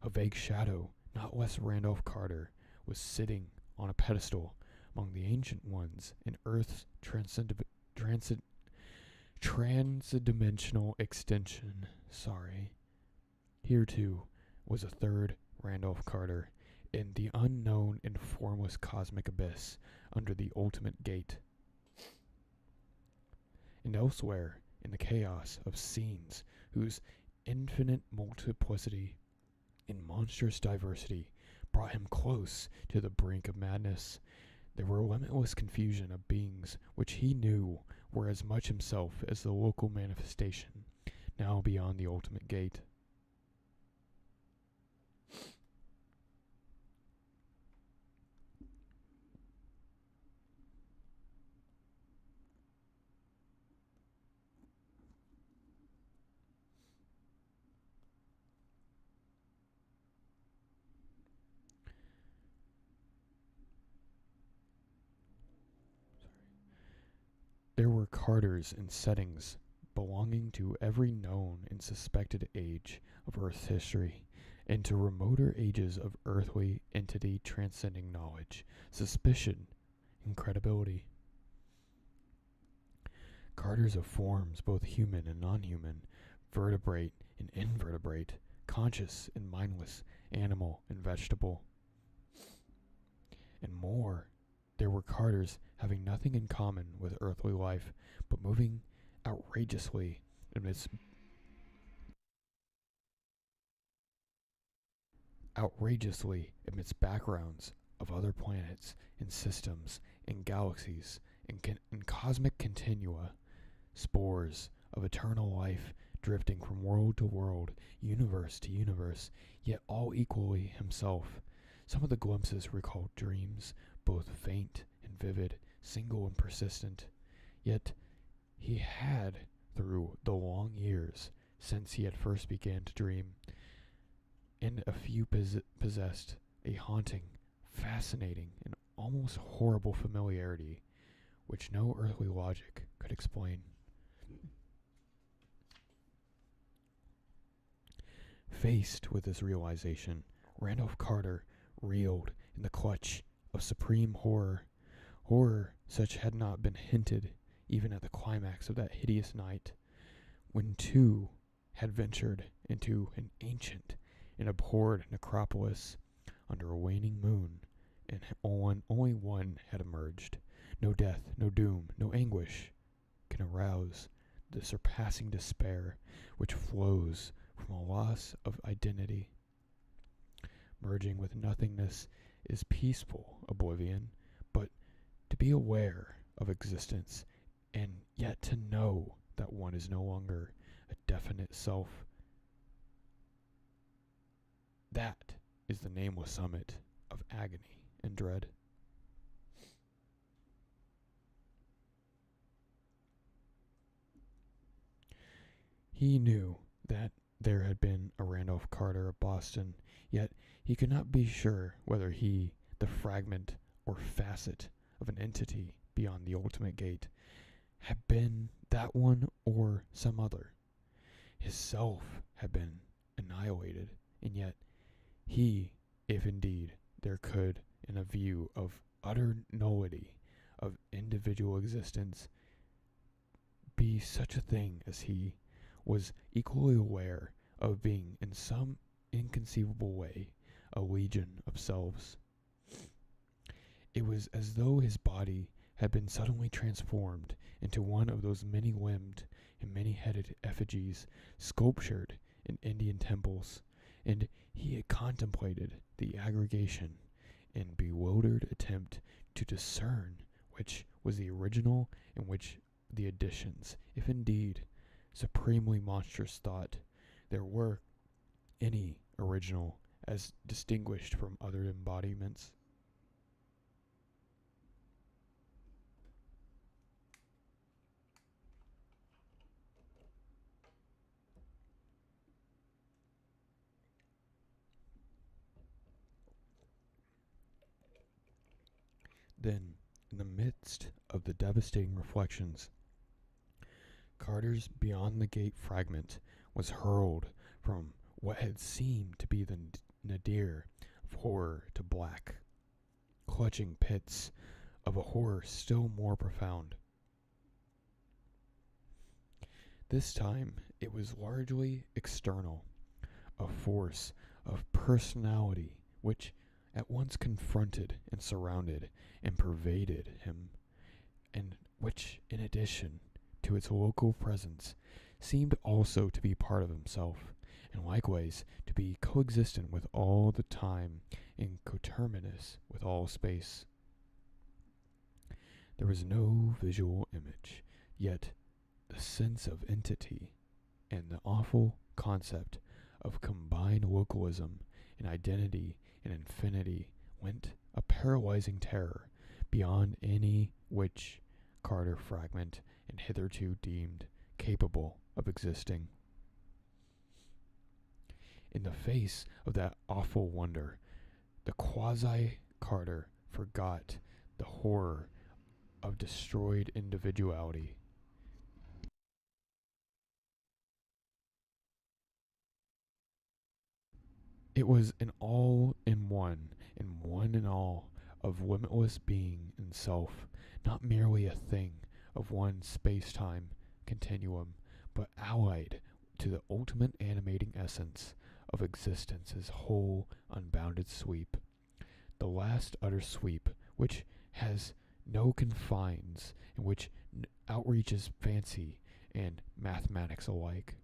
A vague shadow, not less Randolph Carter, was sitting on a pedestal among the ancient ones in Earth's transdimensional extension. Here, too, was a third Randolph Carter, in the unknown and formless cosmic abyss under the ultimate gate. And elsewhere, in the chaos of scenes whose infinite multiplicity and monstrous diversity brought him close to the brink of madness, there were limitless confusion of beings which he knew were as much himself as the local manifestation, now beyond the ultimate gate. There were Carters in settings belonging to every known and suspected age of Earth's history, and to remoter ages of earthly entity transcending knowledge, suspicion, and credibility. Carters of forms both human and non-human, vertebrate and invertebrate, conscious and mindless, animal and vegetable. And more, there were Carters having nothing in common with earthly life, but moving outrageously amidst backgrounds of other planets and systems and galaxies and cosmic continua, spores of eternal life drifting from world to world, universe to universe, yet all equally himself. Some of the glimpses recalled dreams, both faint and vivid, single and persistent. Yet he had, through the long years since he had first began to dream, and a few possessed a haunting, fascinating, and almost horrible familiarity which no earthly logic could explain. Faced with this realization, Randolph Carter reeled in the clutch of supreme horror such had not been hinted even at the climax of that hideous night, when two had ventured into an ancient an abhorred necropolis under a waning moon, and only one had emerged. No death, no doom, no anguish can arouse the surpassing despair which flows from a loss of identity. Merging with nothingness is peaceful oblivion, but to be aware of existence and yet to know that one is no longer a definite self, that is the nameless summit of agony and dread. He knew that there had been a Randolph Carter of Boston, yet he could not be sure whether he, the fragment or facet of an entity beyond the ultimate gate, had been that one or some other. His self had been annihilated, and yet he, if indeed there could, in a view of utter nullity of individual existence, be such a thing as he, was equally aware of being in some inconceivable way a legion of selves. It was as though his body had been suddenly transformed into one of those many-limbed and many-headed effigies sculptured in Indian temples, and he had contemplated the aggregation in bewildered attempt to discern which was the original and which the additions, if indeed supremely monstrous thought there were any original as distinguished from other embodiments. Then, in the midst of the devastating reflections, Carter's beyond the gate fragment was hurled from what had seemed to be the nadir of horror to black, clutching pits of a horror still more profound. This time it was largely external, a force of personality which at once confronted and surrounded and pervaded him, and which, in addition to its local presence, seemed also to be part of himself, and likewise to be coexistent with all the time and coterminous with all space. There was no visual image, yet the sense of entity and the awful concept of combined localism and identity and infinity went a paralyzing terror beyond any which Carter fragment and hitherto deemed capable of existing. In the face of that awful wonder, the quasi-Carter forgot the horror of destroyed individuality. It was an all-in-one and one and all of limitless being and self, not merely a thing of one space-time continuum, but allied to the ultimate animating essence of existence's whole unbounded sweep, the last utter sweep which has no confines and which outreaches fancy and mathematics alike.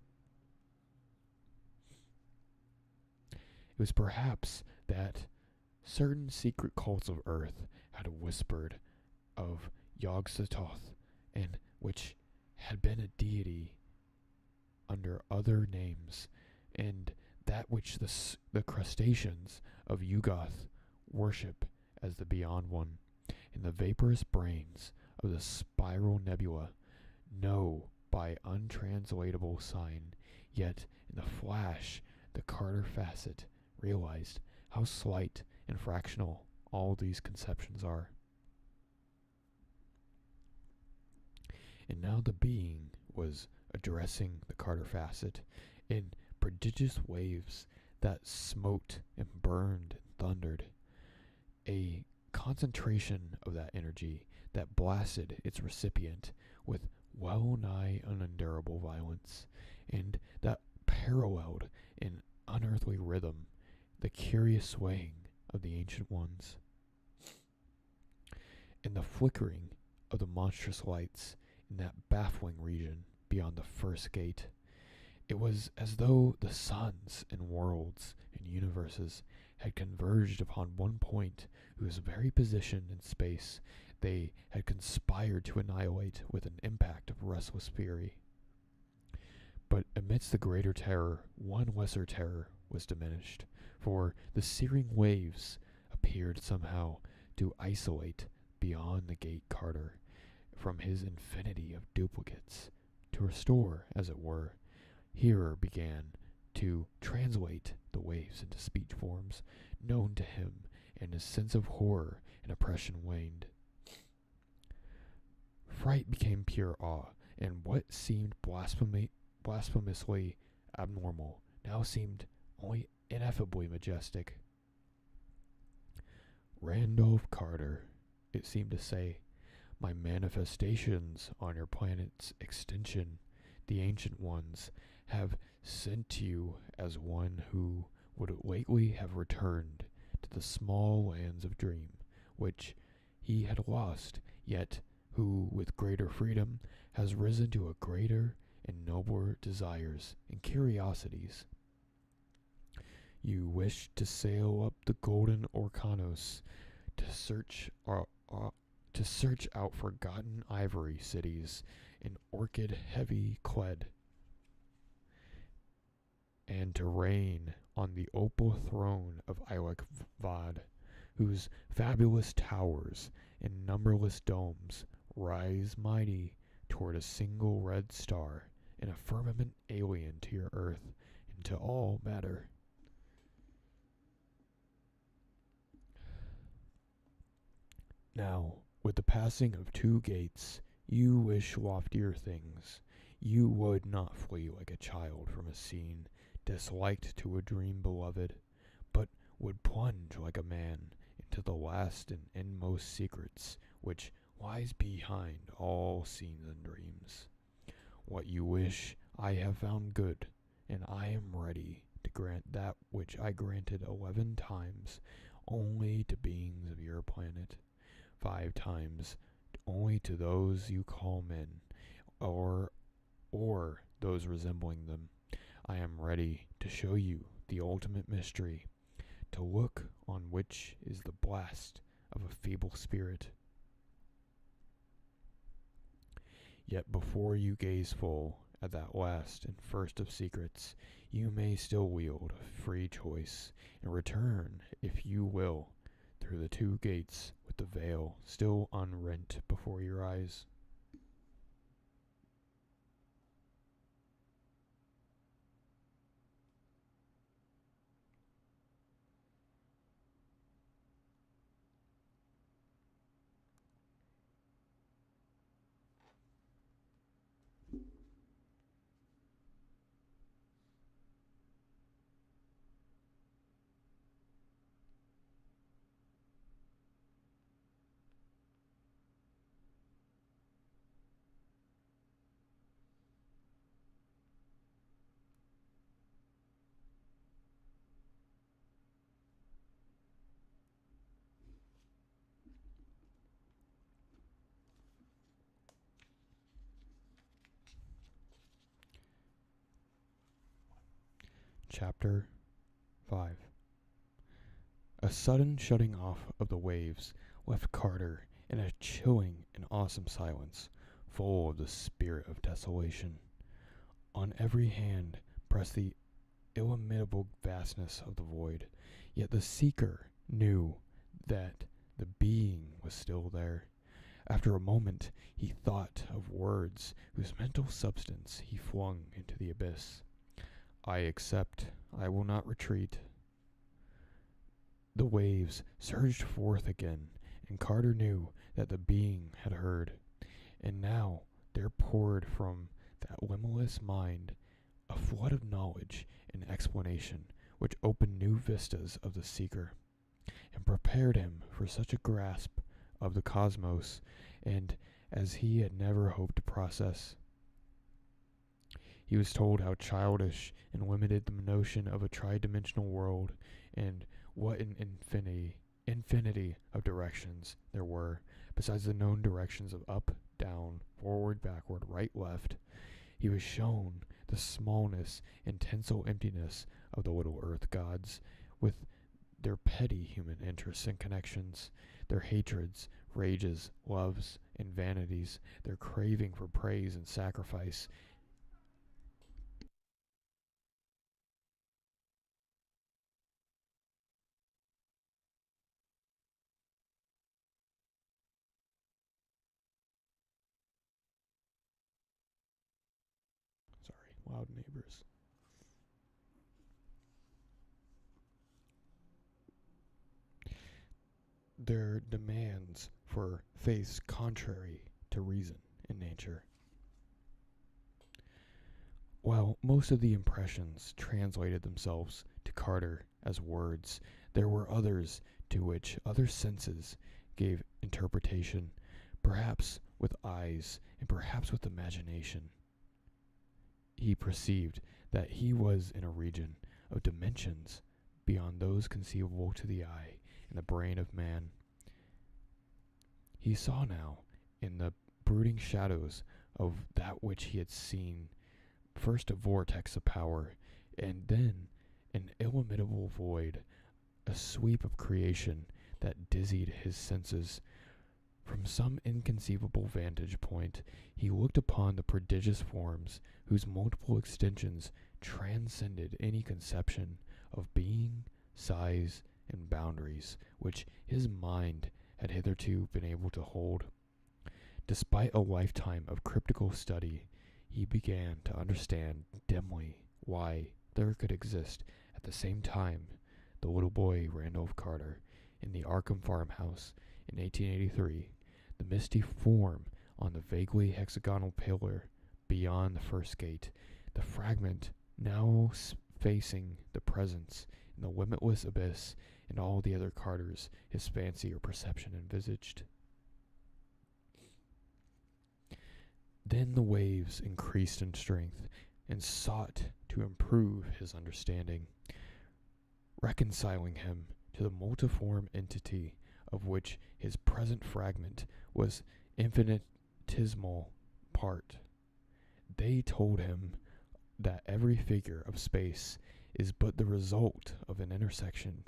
It was perhaps that certain secret cults of earth had whispered of Yog-Sothoth, and which had been a deity under other names, and that which the crustaceans of Yugoth worship as the Beyond One, in the vaporous brains of the spiral nebula know by untranslatable sign, yet in the flash the Carter facet realized how slight and fractional all these conceptions are. And now the being was addressing the Carter facet in prodigious waves that smote and burned and thundered, a concentration of that energy that blasted its recipient with well-nigh unendurable violence, and that paralleled in unearthly rhythm the curious swaying of the Ancient Ones. In the flickering of the monstrous lights in that baffling region beyond the first gate, it was as though the suns and worlds and universes had converged upon one point whose very position in space they had conspired to annihilate with an impact of restless fury. But amidst the greater terror, one lesser terror was diminished, for the searing waves appeared somehow to isolate beyond the gate Carter from his infinity of duplicates, to restore, as it were. Hearer began to translate the waves into speech forms known to him, and his sense of horror and oppression waned. Fright became pure awe, and what seemed blasphemously abnormal now seemed only ineffably majestic. Randolph Carter, it seemed to say, my manifestations on your planet's extension, the Ancient Ones, have sent you as one who would lately have returned to the small lands of dream, which he had lost, yet who, with greater freedom, has risen to a greater and nobler desires and curiosities. You wish to sail up the golden Orkanos to search out forgotten ivory cities in orchid heavy cled, and to reign on the opal throne of Ilek Vad, whose fabulous towers and numberless domes rise mighty toward a single red star in a firmament alien to your earth and to all matter. Now, with the passing of 2 gates, you wish loftier things. You would not flee like a child from a scene disliked to a dream beloved, but would plunge like a man into the last and inmost secrets which lies behind all scenes and dreams. What you wish I have found good, and I am ready to grant that which I granted 11 times only to beings of your planet, 5 times only to those you call men, or those resembling them. I am ready to show you the ultimate mystery, to look on which is the blast of a feeble spirit. Yet before you gaze full at that last and first of secrets, you may still wield a free choice, and return, if you will, through the 2 gates with the veil still unrent before your eyes. Chapter 5. A sudden shutting off of the waves left Carter in a chilling and awesome silence, full of the spirit of desolation. On every hand pressed the illimitable vastness of the void, yet the seeker knew that the being was still there. After a moment he thought of words whose mental substance he flung into the abyss. I accept. I will not retreat. The waves surged forth again, and Carter knew that the being had heard. And now there poured from that limitless mind a flood of knowledge and explanation which opened new vistas of the seeker, and prepared him for such a grasp of the cosmos and as he had never hoped to process. He was told how childish and limited the notion of a tri-dimensional world, and what an infinity of directions there were, besides the known directions of up, down, forward, backward, right, left. He was shown the smallness and tinsel emptiness of the little earth gods, with their petty human interests and connections, their hatreds, rages, loves, and vanities, their craving for praise and sacrifice. Sorry, loud neighbors. Their demands for faiths contrary to reason in nature. While most of the impressions translated themselves to Carter as words, there were others to which other senses gave interpretation, perhaps with eyes and perhaps with imagination. He perceived that he was in a region of dimensions beyond those conceivable to the eye and the brain of man. He saw now, in the brooding shadows of that which he had seen, first a vortex of power, and then an illimitable void, a sweep of creation that dizzied his senses. From some inconceivable vantage point, he looked upon the prodigious forms whose multiple extensions transcended any conception of being, size, and boundaries which his mind had hitherto been able to hold. Despite a lifetime of cryptical study, he began to understand dimly why there could exist at the same time the little boy Randolph Carter in the Arkham farmhouse in 1883, the misty form on the vaguely hexagonal pillar beyond the first gate, the fragment now facing the presence in the limitless abyss, and all the other Carters his fancy or perception envisaged. Then the waves increased in strength and sought to improve his understanding, reconciling him to the multiform entity of which his present fragment was infinitesimal part. They told him that every figure of space is but the result of an intersection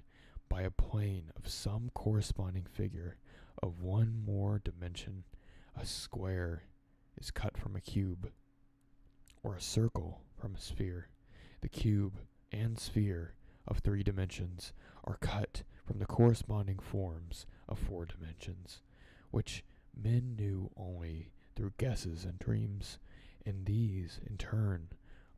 by a plane of some corresponding figure of one more dimension. A square is cut from a cube, or a circle from a sphere. The cube and sphere of 3 dimensions are cut from the corresponding forms of 4 dimensions, which men knew only through guesses and dreams, and these, in turn,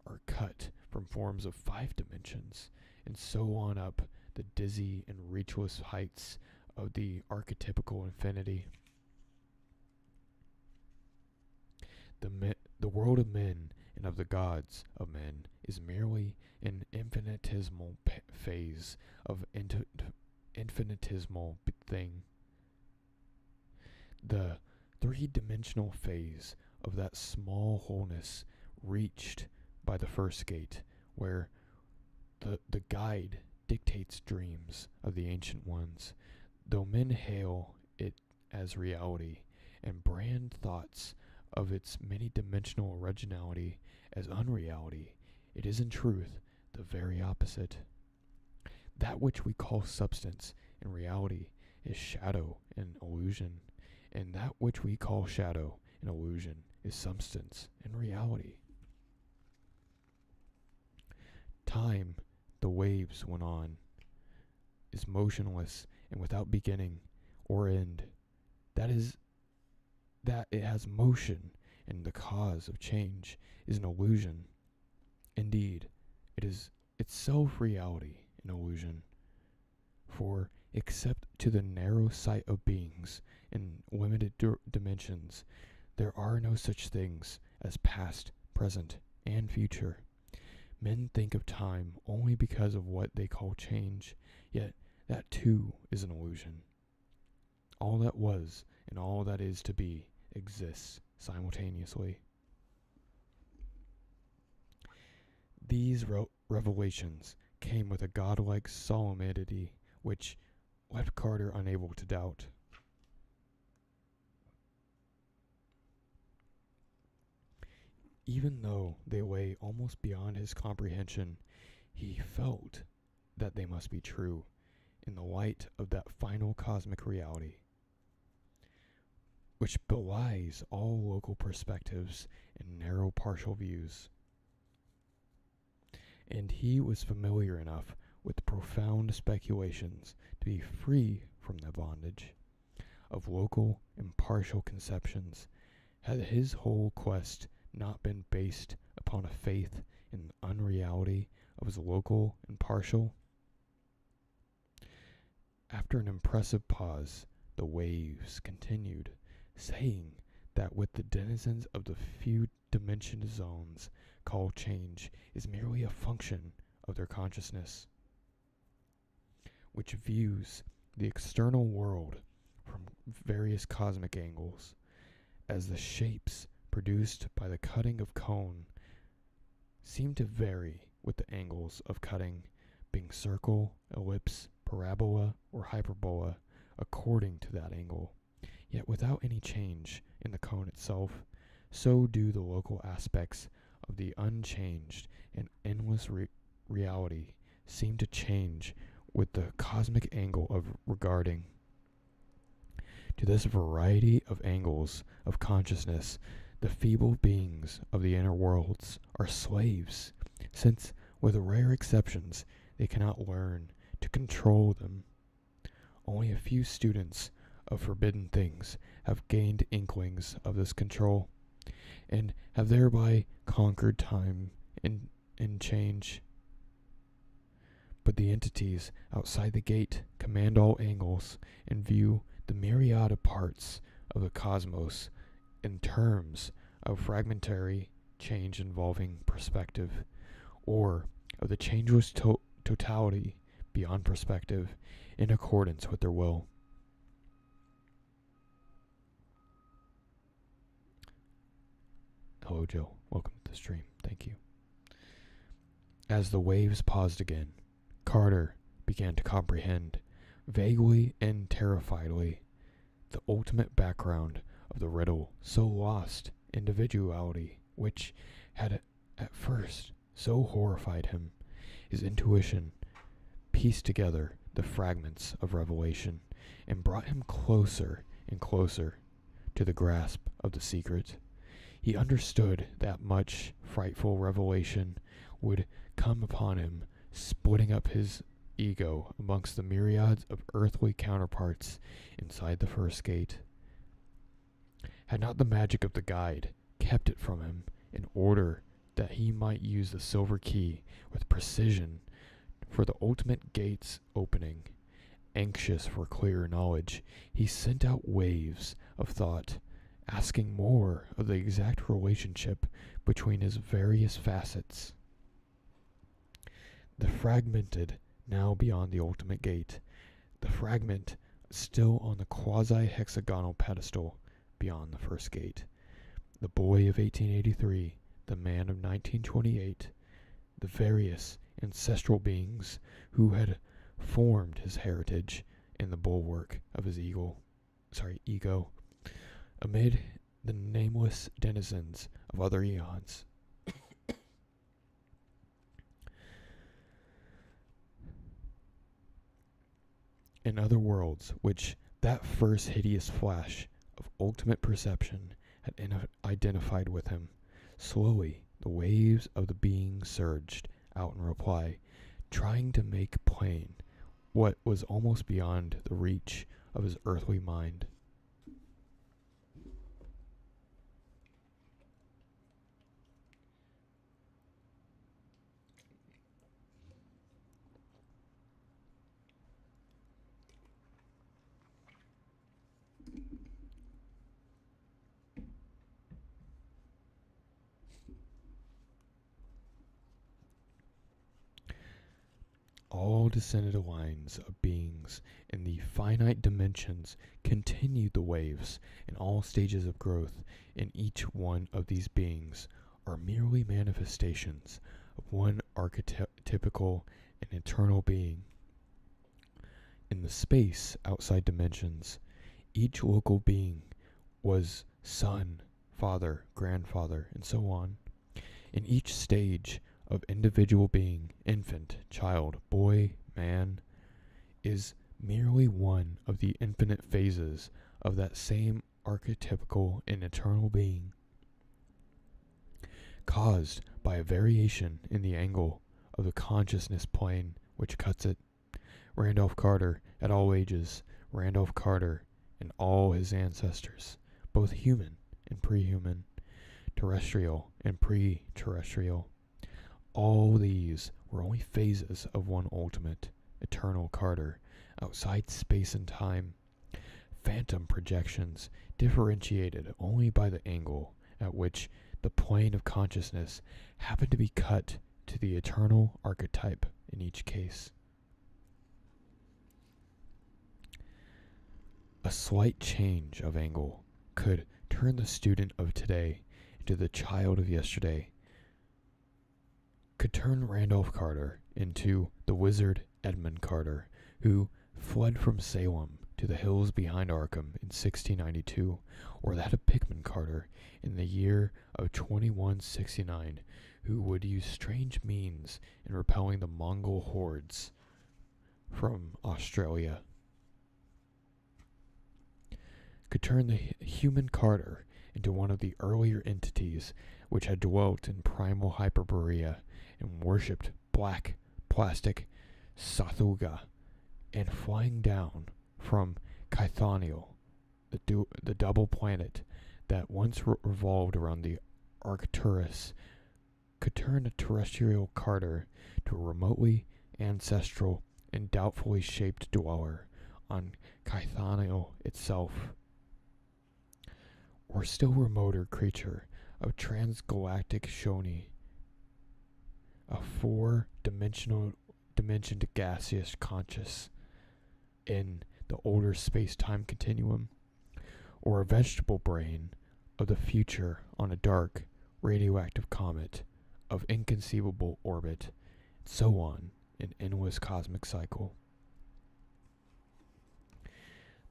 are cut from forms of 5 dimensions, and so on up the dizzy and reachless heights of the archetypical infinity. The world of men and of the gods of men is merely an infinitesimal phase of infinitesimal thing. The 3-dimensional phase of that small wholeness reached by the first gate, where the guide dictates dreams of the ancient ones, though men hail it as reality and brand thoughts of its many-dimensional originality as unreality. It is in truth the very opposite. That which we call substance in reality is shadow and illusion, and that which we call shadow and illusion is substance and reality. Time, the waves went on, is motionless and without beginning or end. That it has motion, and the cause of change is an illusion. Indeed, it is itself reality, an illusion. For, except to the narrow sight of beings in limited dimensions, there are no such things as past, present, and future. Men think of time only because of what they call change, yet that too is an illusion. All that was and all that is to be exists simultaneously. these revelations came with a godlike solemnity which left Carter unable to doubt. Even though they lay almost beyond his comprehension, he felt that they must be true in the light of that final cosmic reality, which belies all local perspectives and narrow partial views. And he was familiar enough with profound speculations to be free from the bondage of local impartial conceptions, had his whole quest not been based upon a faith in the unreality of his local impartial. After an impressive pause, the waves continued, saying that with the denizens of the few dimension zones, called change is merely a function of their consciousness, which views the external world from various cosmic angles, as the shapes produced by the cutting of cone seem to vary with the angles of cutting, being circle, ellipse, parabola, or hyperbola according to that angle, yet without any change in the cone itself. So do the local aspects of the unchanged and endless reality seem to change with the cosmic angle of regarding. To this variety of angles of consciousness, the feeble beings of the inner worlds are slaves, since, with rare exceptions, they cannot learn to control them. Only a few students of forbidden things have gained inklings of this control, and have thereby conquered time and change. But the entities outside the gate command all angles and view the myriad of parts of the cosmos in terms of fragmentary change involving perspective, or of the changeless totality beyond perspective, in accordance with their will. Hello, Joe. Welcome to the stream. Thank you. As the waves paused again, Carter began to comprehend, vaguely and terrifiedly, the ultimate background of the riddle, so lost individuality, which had at first so horrified him. His intuition pieced together the fragments of revelation and brought him closer and closer to the grasp of the secret. He understood that much frightful revelation would come upon him, splitting up his ego amongst the myriads of earthly counterparts inside the first gate. Had not the magic of the guide kept it from him in order that he might use the silver key with precision for the ultimate gate's opening, anxious for clearer knowledge, he sent out waves of thought, asking more of the exact relationship between his various facets. The fragmented now beyond the ultimate gate, the fragment still on the quasi-hexagonal pedestal beyond the first gate, the boy of 1883, the man of 1928, the various ancestral beings who had formed his heritage in the bulwark of his ego, amid the nameless denizens of other eons. In other worlds, which that first hideous flash of ultimate perception had identified with him. Slowly, the waves of the being surged out in reply, trying to make plain what was almost beyond the reach of his earthly mind. All descended lines of beings in the finite dimensions continued the waves in all stages of growth, and each one of these beings are merely manifestations of one archetypical and eternal being. In the space outside dimensions, each local being was son, father, grandfather, and so on. In each stage of individual being, infant, child, boy, man, is merely one of the infinite phases of that same archetypical and eternal being, caused by a variation in the angle of the consciousness plane which cuts it. Randolph Carter at all ages, Randolph Carter and all his ancestors, both human and pre-human, terrestrial and pre-terrestrial, all these were only phases of one ultimate, eternal Carter, outside space and time, phantom projections differentiated only by the angle at which the plane of consciousness happened to be cut to the eternal archetype in each case. A slight change of angle could turn the student of today into the child of yesterday, could turn Randolph Carter into the wizard Edmund Carter, who fled from Salem to the hills behind Arkham in 1692, or that of Pickman Carter in the year of 2169, who would use strange means in repelling the Mongol hordes from Australia. Could turn the human Carter into one of the earlier entities which had dwelt in primal Hyperborea and worshipped black plastic Sathuga, and flying down from Chthoniel, the double planet that once revolved around the Arcturus, could turn a terrestrial Carter to a remotely ancestral and doubtfully shaped dweller on Chthoniel itself, or still remoter creature of transgalactic Shoni, a four-dimensioned gaseous conscious in the older space-time continuum, or a vegetable brain of the future on a dark, radioactive comet of inconceivable orbit, and so on, an endless cosmic cycle.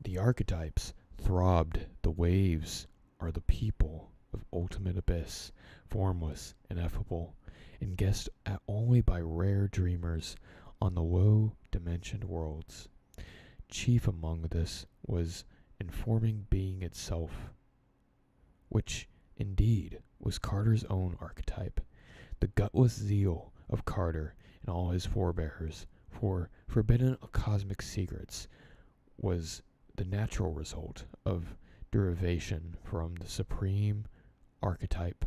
The archetypes throbbed, the waves are the people of ultimate abyss, formless, ineffable, and guessed at only by rare dreamers on the low-dimensioned worlds. Chief among this was informing being itself, which indeed was Carter's own archetype. The gutless zeal of Carter and all his forebears for forbidden cosmic secrets was the natural result of derivation from the supreme archetype.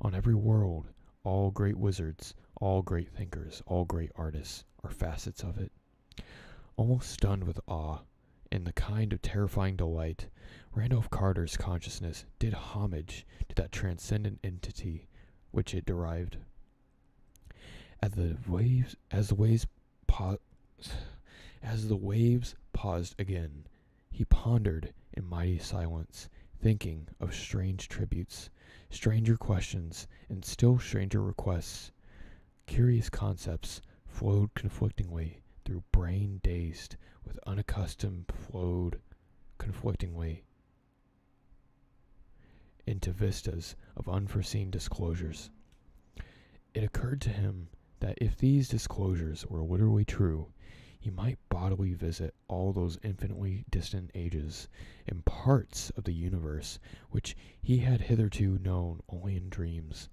On every world, all great wizards, all great thinkers, all great artists are facets of it. Almost stunned with awe and the kind of terrifying delight, Randolph Carter's consciousness did homage to that transcendent entity which it derived. As the waves paused again, he pondered in mighty silence, thinking of strange tributes, stranger questions, and still stranger requests. Curious concepts flowed conflictingly through brain dazed with unaccustomed flowed conflictingly into vistas of unforeseen disclosures. It occurred to him that if these disclosures were literally true, he might bodily visit all those infinitely distant ages and parts of the universe which he had hitherto known only in dreams,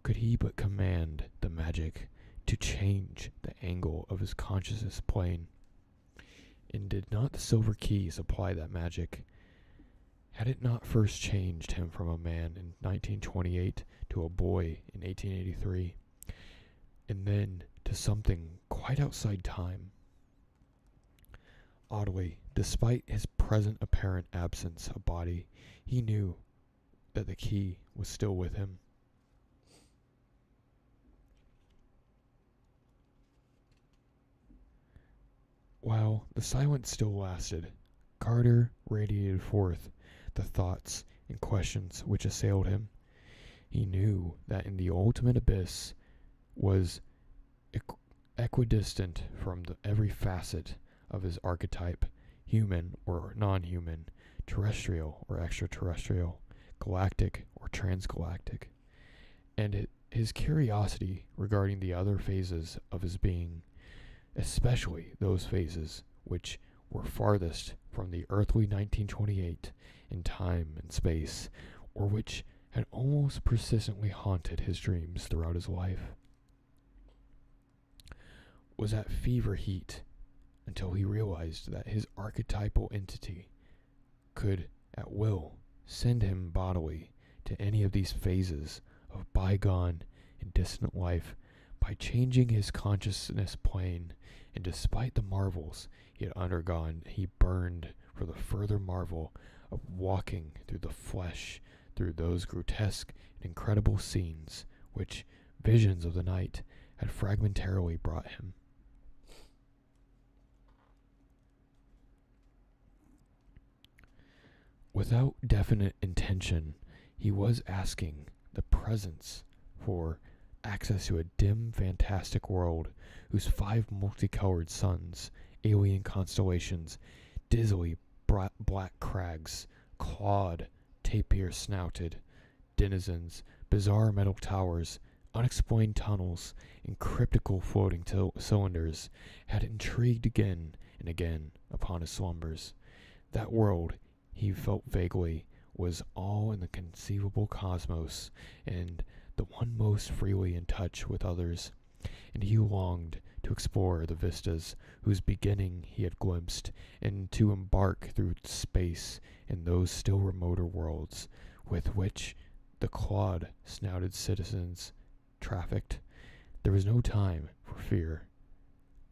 could he but command the magic to change the angle of his consciousness plane. And did not the silver key supply that magic? Had it not first changed him from a man in 1928 to a boy in 1883, and then to something quite outside time? Oddly, despite his present apparent absence of body, he knew that the key was still with him. While the silence still lasted, Carter radiated forth the thoughts and questions which assailed him. He knew that in the ultimate abyss was equidistant from every facet of his archetype, human or non-human, terrestrial or extraterrestrial, galactic or transgalactic, and his curiosity regarding the other phases of his being, especially those phases which were farthest from the earthly 1928 in time and space, or which had almost persistently haunted his dreams throughout his life, was at fever heat until he realized that his archetypal entity could, at will, send him bodily to any of these phases of bygone and distant life by changing his consciousness plane, and despite the marvels he had undergone, he burned for the further marvel of walking through the flesh through those grotesque and incredible scenes which visions of the night had fragmentarily brought him. Without definite intention, he was asking the presence for access to a dim, fantastic world whose 5 multicolored suns, alien constellations, dizzily black crags, clawed, tapir-snouted denizens, bizarre metal towers, unexplained tunnels, and cryptical floating cylinders had intrigued again and again upon his slumbers. That world, he felt vaguely, was all in the conceivable cosmos, and the one most freely in touch with others, and he longed to explore the vistas whose beginning he had glimpsed, and to embark through space in those still remoter worlds with which the clawed-snouted citizens trafficked. There was no time for fear.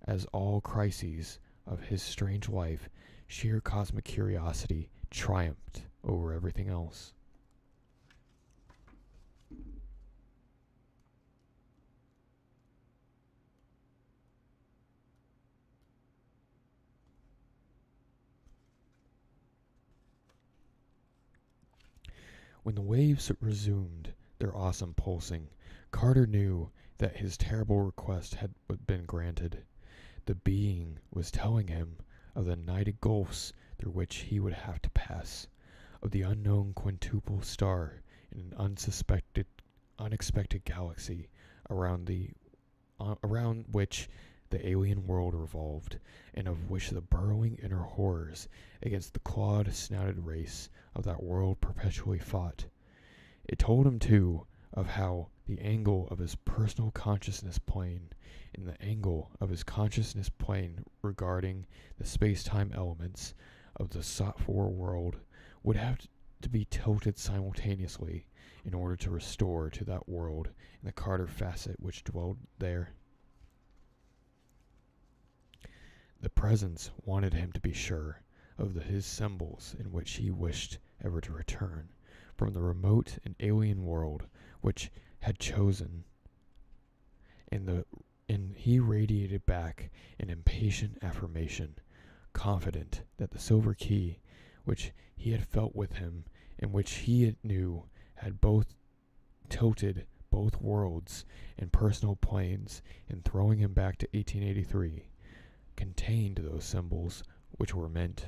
As all crises of his strange life, sheer cosmic curiosity triumphed over everything else. When the waves resumed their awesome pulsing, Carter knew that his terrible request had been granted. The being was telling him of the nighted gulfs through which he would have to pass, of the unknown quintuple star in an unexpected galaxy around which the alien world revolved, and of which the burrowing inner horrors against the clawed-snouted race of that world perpetually fought. It told him, too, of how the angle of his personal consciousness plane and the angle of his consciousness plane regarding the space-time elements of the sought-for world would have to be tilted simultaneously in order to restore to that world and the Carter facet which dwelled there. The presence wanted him to be sure of his symbols in which he wished ever to return from the remote and alien world which had chosen, and he radiated back an impatient affirmation, confident that the silver key which he had felt with him and which he knew had both tilted both worlds and personal planes in throwing him back to 1883, contained those symbols which were meant.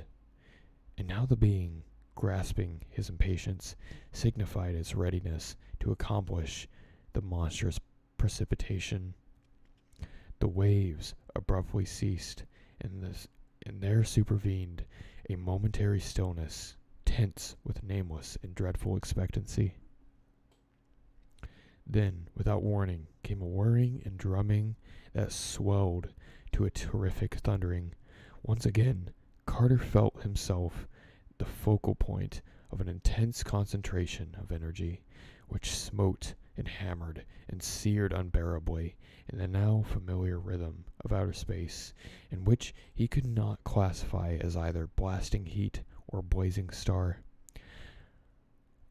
And now the being, grasping his impatience, signified its readiness to accomplish the monstrous precipitation. The waves abruptly ceased, and there supervened a momentary stillness, tense with nameless and dreadful expectancy. Then, without warning, came a whirring and drumming that swelled to a terrific thundering. Once again, Carter felt himself the focal point of an intense concentration of energy, which smote and hammered and seared unbearably in the now familiar rhythm of outer space, in which he could not classify as either blasting heat or blazing star,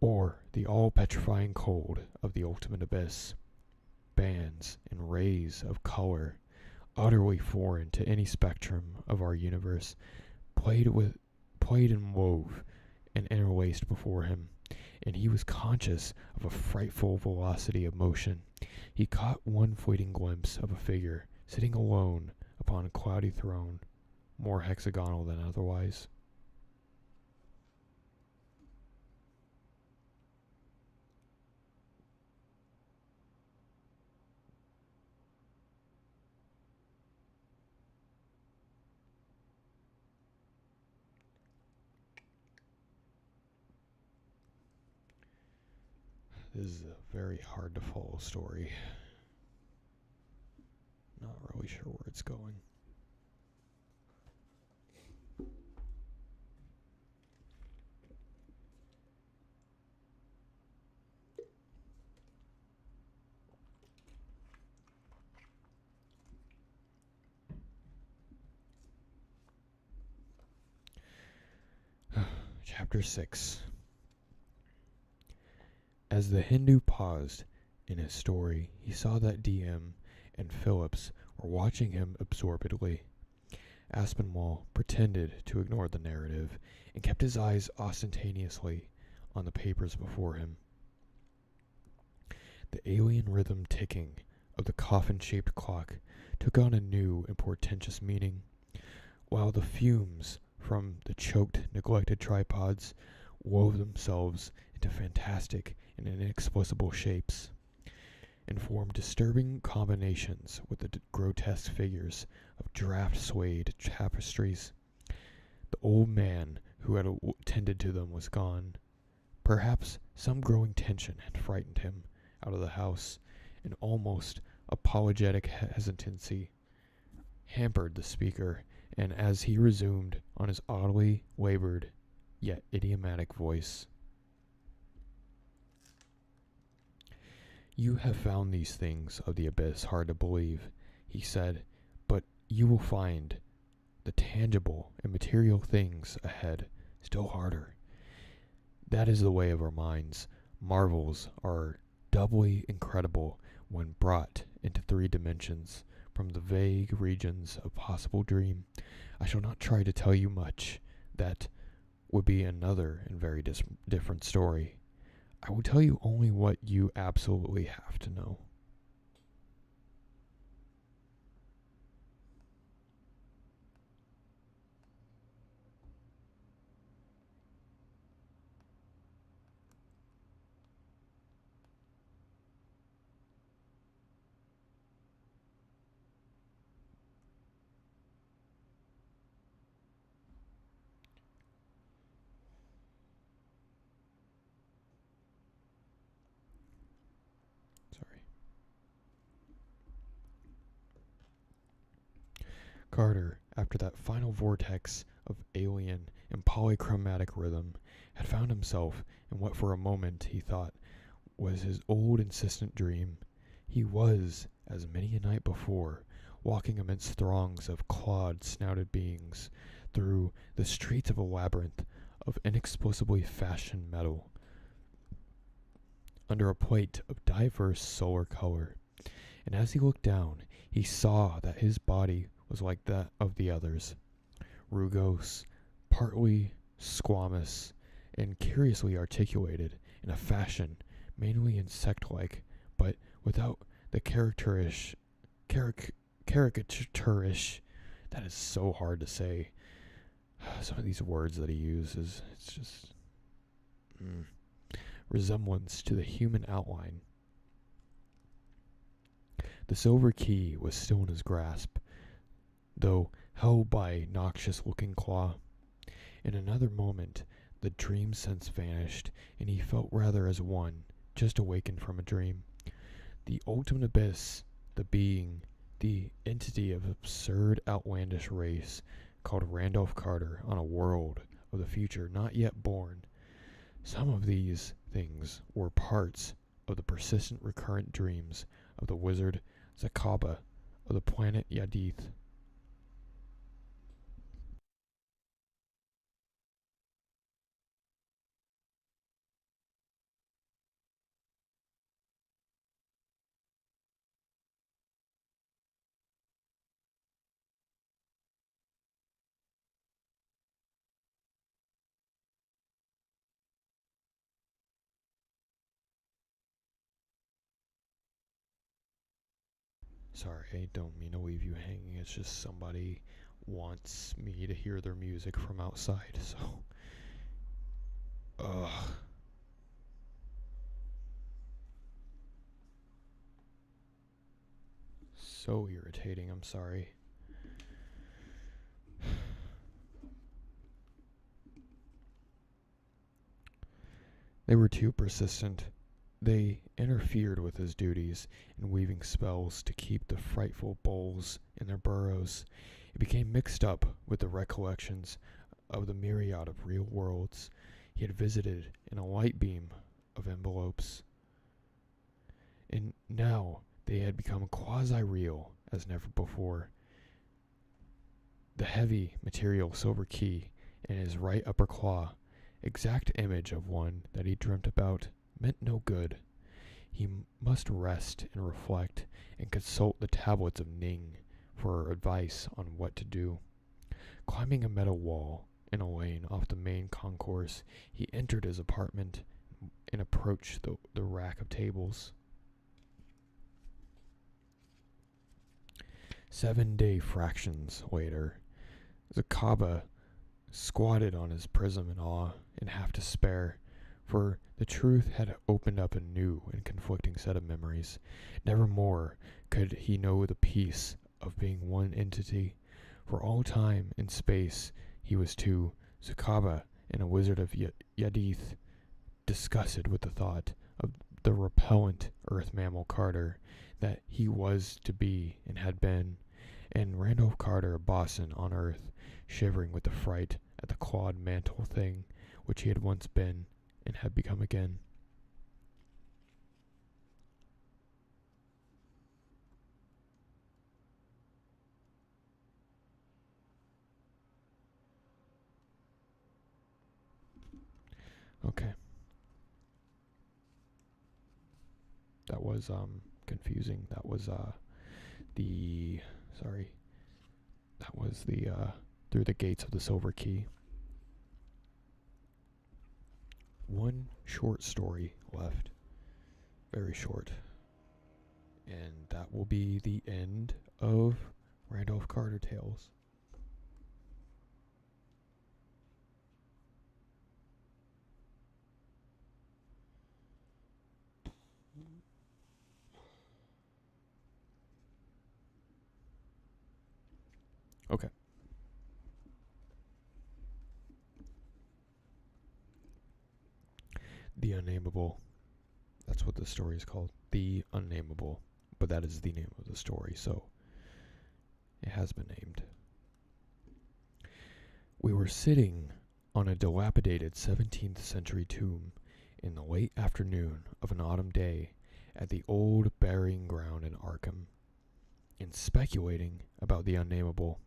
or the all-petrifying cold of the ultimate abyss. Bands and rays of color, utterly foreign to any spectrum of our universe, played and wove and interlaced before him, and he was conscious of a frightful velocity of motion. He caught one fleeting glimpse of a figure sitting alone upon a cloudy throne, more hexagonal than otherwise. This is a very hard to follow story. Not really sure where it's going. Chapter 6. As the Hindu paused in his story, he saw that DM and Phillips were watching him absorbedly. Aspinwall pretended to ignore the narrative and kept his eyes ostentatiously on the papers before him. The alien rhythm ticking of the coffin-shaped clock took on a new and portentous meaning, while the fumes from the choked, neglected tripods wove themselves into fantastic and inexplicable shapes, and formed disturbing combinations with the grotesque figures of draft-swayed tapestries. The old man who had attended to them was gone. Perhaps some growing tension had frightened him out of the house, and almost apologetic hesitancy hampered the speaker, and as he resumed on his oddly labored yet idiomatic voice, "You have found these things of the abyss hard to believe," he said, "but you will find the tangible and material things ahead still harder. That is the way of our minds. Marvels are doubly incredible when brought into 3 dimensions from the vague regions of possible dream. I shall not try to tell you much. That would be another and very different story. I will tell you only what you absolutely have to know." Sorry. Carter, after that final vortex of alien and polychromatic rhythm, had found himself in what for a moment he thought was his old insistent dream. He was, as many a night before, walking amidst throngs of clawed-snouted beings through the streets of a labyrinth of inexplicably fashioned metal, under a plate of diverse solar color. And as he looked down, he saw that his body was like that of the others, rugose, partly squamous, and curiously articulated in a fashion mainly insect-like, but without the caricaturish, that is so hard to say. Some of these words that he uses, it's just resemblance to the human outline. The silver key was still in his grasp, though held by a noxious-looking claw. In another moment, the dream sense vanished, and he felt rather as one just awakened from a dream. The ultimate abyss, the being, the entity of absurd, outlandish race called Randolph Carter on a world of the future not yet born. Some of these things were parts of the persistent recurrent dreams of the wizard Zakaba of the planet Yadith. Sorry, I don't mean to leave you hanging. It's just somebody wants me to hear their music from outside, so. Ugh. So irritating, I'm sorry. They were too persistent. They interfered with his duties in weaving spells to keep the frightful bulls in their burrows. It became mixed up with the recollections of the myriad of real worlds he had visited in a light beam of envelopes. And now they had become quasi-real as never before. The heavy material silver key in his right upper claw, exact image of one that he dreamt about, meant no good. He must rest and reflect and consult the tablets of Ning for advice on what to do. Climbing a metal wall in a lane off the main concourse, he entered his apartment and approached the rack of tables. 7-day fractions later, Zakaba squatted on his prism in awe and half despair, for the truth had opened up a new and conflicting set of memories. Never more could he know the peace of being one entity. For all time and space he was two, Zakaba and a wizard of Yadith, disgusted with the thought of the repellent earth mammal Carter that he was to be and had been, and Randolph Carter of Boston on earth, shivering with the fright at the clawed mantle thing which he had once been and had become again. Okay. That was confusing. That was the Through the Gates of the Silver Key. One short story left. Very short. And that will be the end of Randolph Carter Tales. Okay. The Unnameable. That's what the story is called. The Unnameable. But that is the name of the story, so it has been named. We were sitting on a dilapidated 17th century tomb in the late afternoon of an autumn day at the old burying ground in Arkham, and speculating about the Unnameable,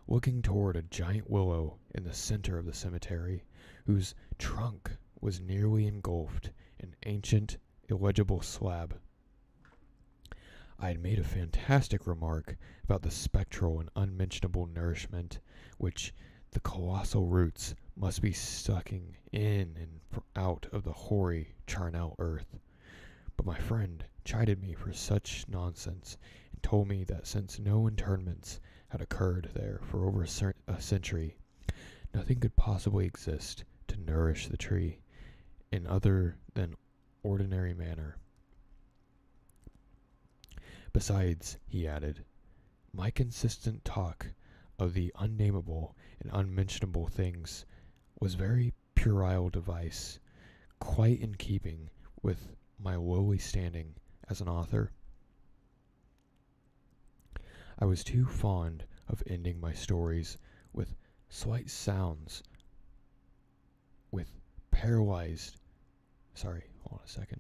looking toward a giant willow in the center of the cemetery, whose trunk was nearly engulfed in ancient, illegible slab. I had made a fantastic remark about the spectral and unmentionable nourishment which the colossal roots must be sucking in and out of the hoary, charnel earth. But my friend chided me for such nonsense and told me that since no interments had occurred there for over a century, nothing could possibly exist to nourish the tree in other than ordinary manner. Besides, he added, my consistent talk of the unnameable and unmentionable things was very puerile device, quite in keeping with my lowly standing as an author. I was too fond of ending my stories with slight sounds, with paralyzed. Sorry, hold on a second.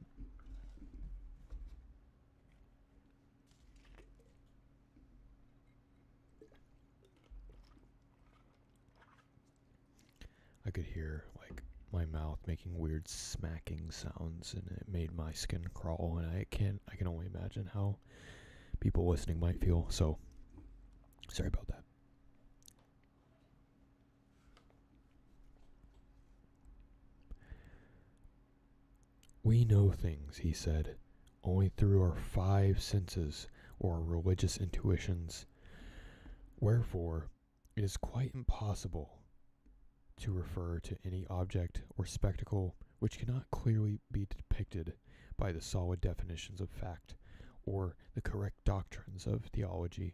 I could hear like my mouth making weird smacking sounds, and it made my skin crawl, and I can only imagine how people listening might feel. So sorry about that. We know things, he said, only through our 5 senses or religious intuitions. Wherefore, it is quite impossible to refer to any object or spectacle which cannot clearly be depicted by the solid definitions of fact or the correct doctrines of theology.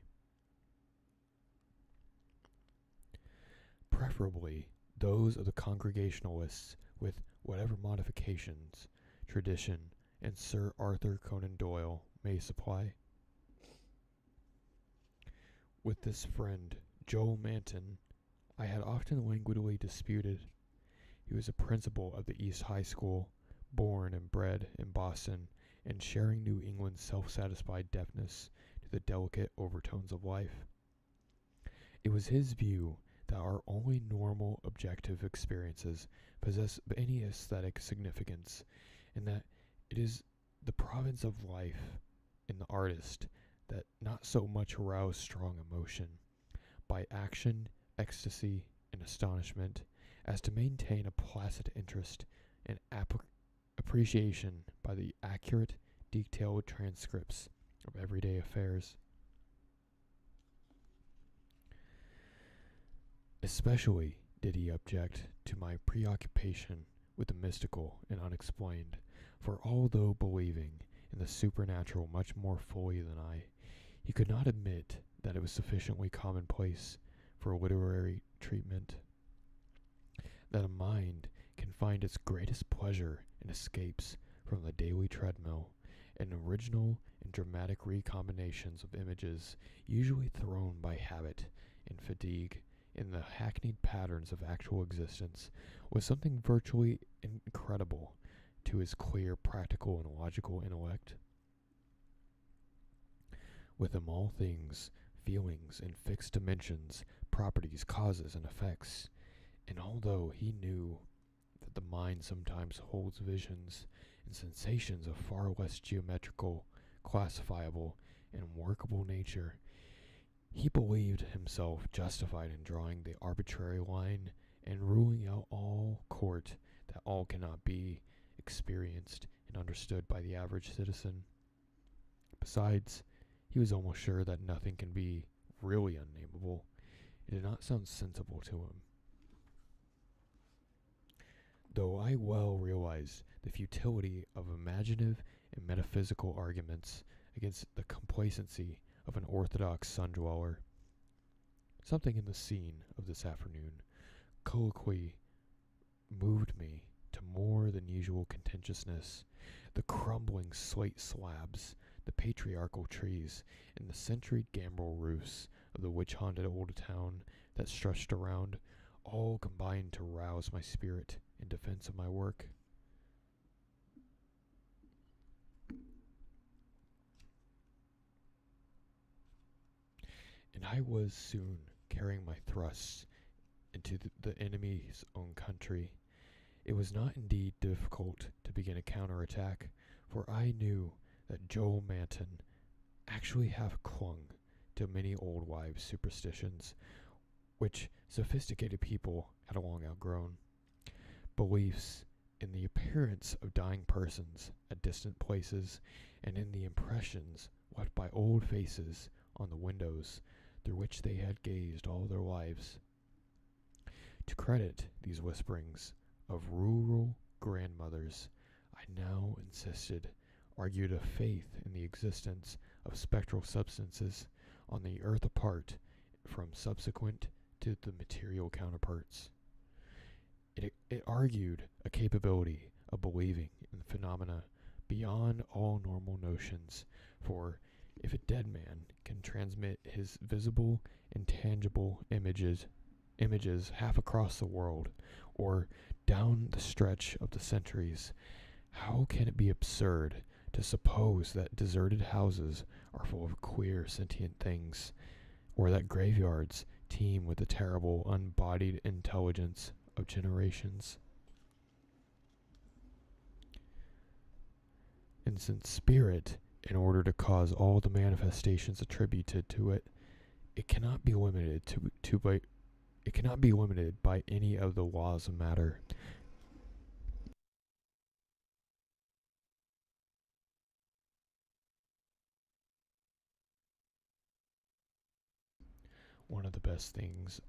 Preferably those of the Congregationalists, with whatever modifications tradition and Sir Arthur Conan Doyle may supply. With this friend, Joel Manton, I had often languidly disputed. He was a principal of the East High School, born and bred in Boston, and sharing New England's self-satisfied deafness to the delicate overtones of life. It was his view that our only normal objective experiences possess any aesthetic significance, and that it is the province of life in the artist that not so much arouse strong emotion by action, ecstasy, and astonishment as to maintain a placid interest and appreciation by the accurate, detailed transcripts of everyday affairs. Especially did he object to my preoccupation with the mystical and unexplained, for although believing in the supernatural much more fully than I, he could not admit that it was sufficiently commonplace for literary treatment, that a mind can find its greatest pleasure in escapes from the daily treadmill, and original and dramatic recombinations of images usually thrown by habit and fatigue in the hackneyed patterns of actual existence, was something virtually incredible to his clear, practical, and logical intellect. With him all things, feelings in fixed dimensions, properties, causes, and effects, and although he knew that the mind sometimes holds visions and sensations of far less geometrical, classifiable, and workable nature, he believed himself justified in drawing the arbitrary line and ruling out all court that all cannot be experienced and understood by the average citizen. Besides, he was almost sure that nothing can be really unnameable. It did not sound sensible to him. Though I well realized the futility of imaginative and metaphysical arguments against the complacency of an orthodox sun-dweller, something in the scene of this afternoon colloquy moved me to more than usual contentiousness. The crumbling slate slabs, the patriarchal trees, and the centuried gambrel roofs of the witch-haunted old town that stretched around all combined to rouse my spirit in defense of my work. And I was soon carrying my thrusts into the enemy's own country. It was not indeed difficult to begin a counterattack, for I knew that Joel Manton actually half clung to many old wives' superstitions, which sophisticated people had long outgrown. Beliefs in the appearance of dying persons at distant places, and in the impressions left by old faces on the windows through which they had gazed all their lives. To credit these whisperings of rural grandmothers, I now insisted, argued a faith in the existence of spectral substances on the earth apart from subsequent to the material counterparts. It argued a capability of believing in phenomena beyond all normal notions, for if a dead man can transmit his visible and tangible images half across the world, or down the stretch of the centuries, how can it be absurd to suppose that deserted houses are full of queer sentient things, or that graveyards teem with the terrible unbodied intelligence of generations? And since spirit, in order to cause all the manifestations attributed to it, it cannot be limited by any of the laws of matter. one of the best things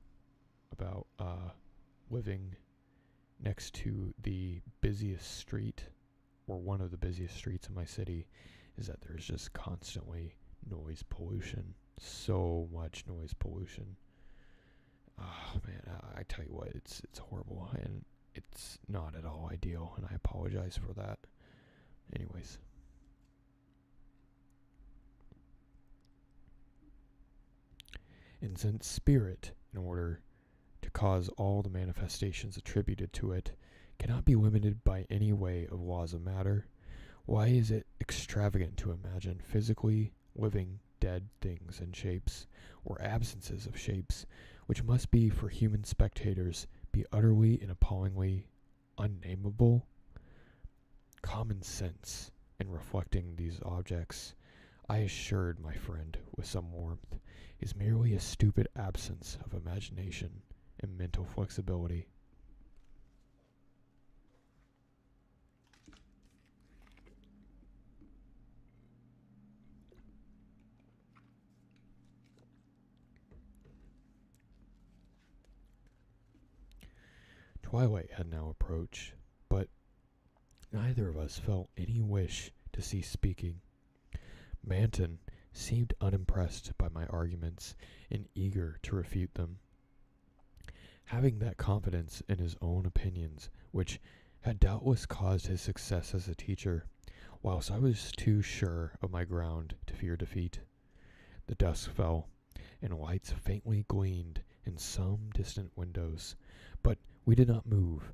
about living next to the busiest street, or one of the busiest streets in my city, is that there's just constantly noise pollution. So much noise pollution. Oh man, I tell you what, it's horrible, and it's not at all ideal, and I apologize for that. Anyways. And since spirit, in order to cause all the manifestations attributed to it, cannot be limited by any way of laws of matter, why is it extravagant to imagine physically living dead things and shapes, or absences of shapes, which must be for human spectators be utterly and appallingly unnameable? Common sense, in reflecting these objects, I assured my friend with some warmth, is merely a stupid absence of imagination and mental flexibility. Twilight had now approached, but neither of us felt any wish to cease speaking. Manton seemed unimpressed by my arguments and eager to refute them. Having that confidence in his own opinions which had doubtless caused his success as a teacher, whilst I was too sure of my ground to fear defeat. The dusk fell, and lights faintly gleamed in some distant windows, but we did not move.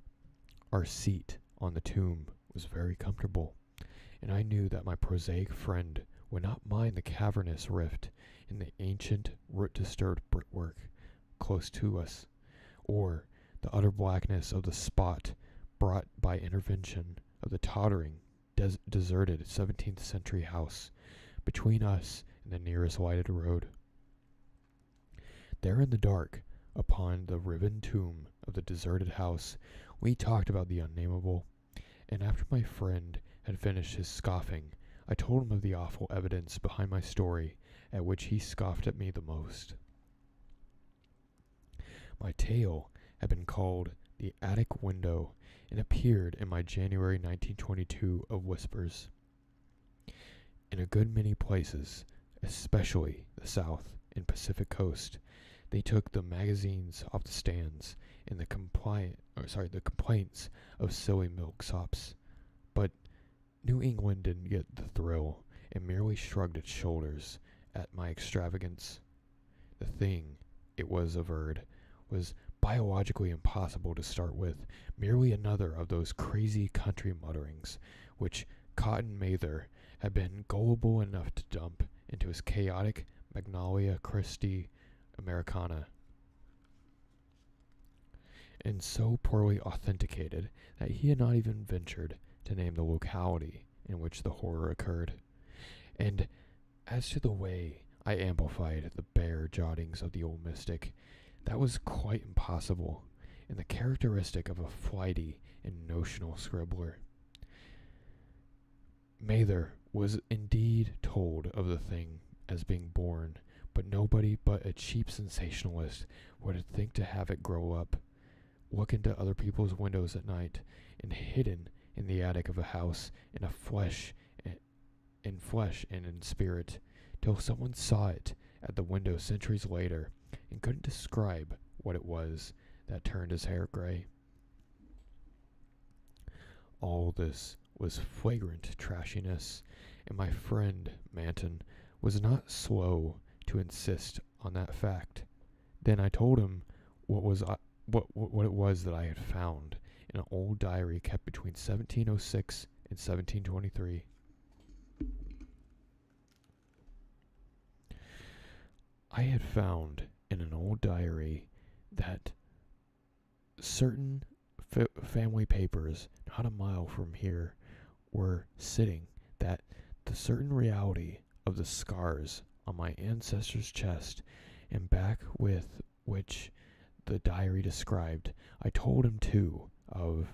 Our seat on the tomb was very comfortable, and I knew that my prosaic friend would not mind the cavernous rift in the ancient, root-disturbed brickwork close to us, or the utter blackness of the spot brought by intervention of the tottering, deserted 17th century house between us and the nearest lighted road. There in the dark, upon the riven tomb of the deserted house, we talked about the unnameable, and after my friend had finished his scoffing, I told him of the awful evidence behind my story, at which he scoffed at me the most. My tale had been called The Attic Window, and appeared in my January 1922 of Whispers. In a good many places, especially the South and Pacific Coast, they took the magazines off the stands and the complaints of silly milksops. But New England didn't get the thrill and merely shrugged its shoulders at my extravagance. The thing, it was averred, was biologically impossible to start with, merely another of those crazy country mutterings which Cotton Mather had been gullible enough to dump into his chaotic Magnolia Christi Americana, and so poorly authenticated that he had not even ventured to name the locality in which the horror occurred. And as to the way I amplified the bare jottings of the old mystic, that was quite impossible, and the characteristic of a flighty and notional scribbler. Mather was indeed told of the thing as being born, but nobody but a cheap sensationalist would think to have it grow up, look into other people's windows at night, and hidden in the attic of a house in flesh and in spirit, till someone saw it at the window centuries later and couldn't describe what it was that turned his hair gray. All this was flagrant trashiness, and my friend Manton was not slow to insist on that fact. Then I told him what it was that I had found in an old diary kept between 1706 and 1723. I had found in an old diary that certain family papers not a mile from here were sitting, that the certain reality of the scars on my ancestor's chest and back with which the diary described, I told him too of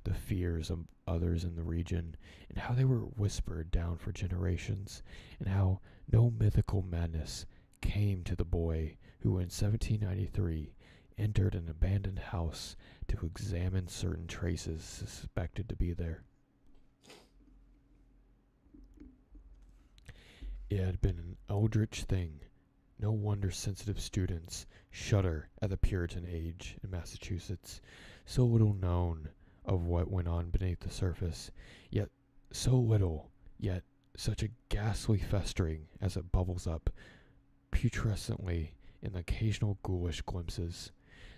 the fears of others in the region, and how they were whispered down for generations, and how no mythical madness came to the boy who in 1793 entered an abandoned house to examine certain traces suspected to be there. It had been an eldritch thing. No wonder sensitive students shudder at the Puritan age in Massachusetts. So little known of what went on beneath the surface, yet so little, yet such a ghastly festering as it bubbles up putrescently in the occasional ghoulish glimpses,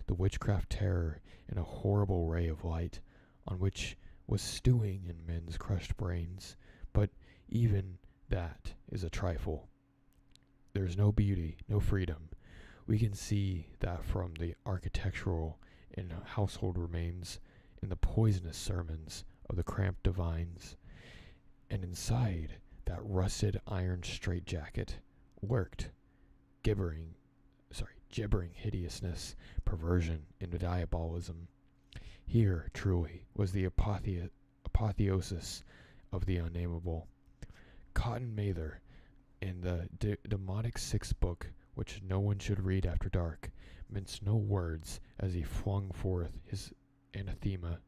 the witchcraft terror in a horrible ray of light on which was stewing in men's crushed brains. But even that is a trifle. There is no beauty, no freedom. We can see that from the architectural and household remains in the poisonous sermons of the cramped divines. And inside that rusted iron straitjacket lurked gibbering hideousness, perversion, and diabolism. Here, truly, was the apotheosis of the unnameable. Cotton Mather, in the demonic sixth book, which no one should read after dark, minced no words as he flung forth his anathema,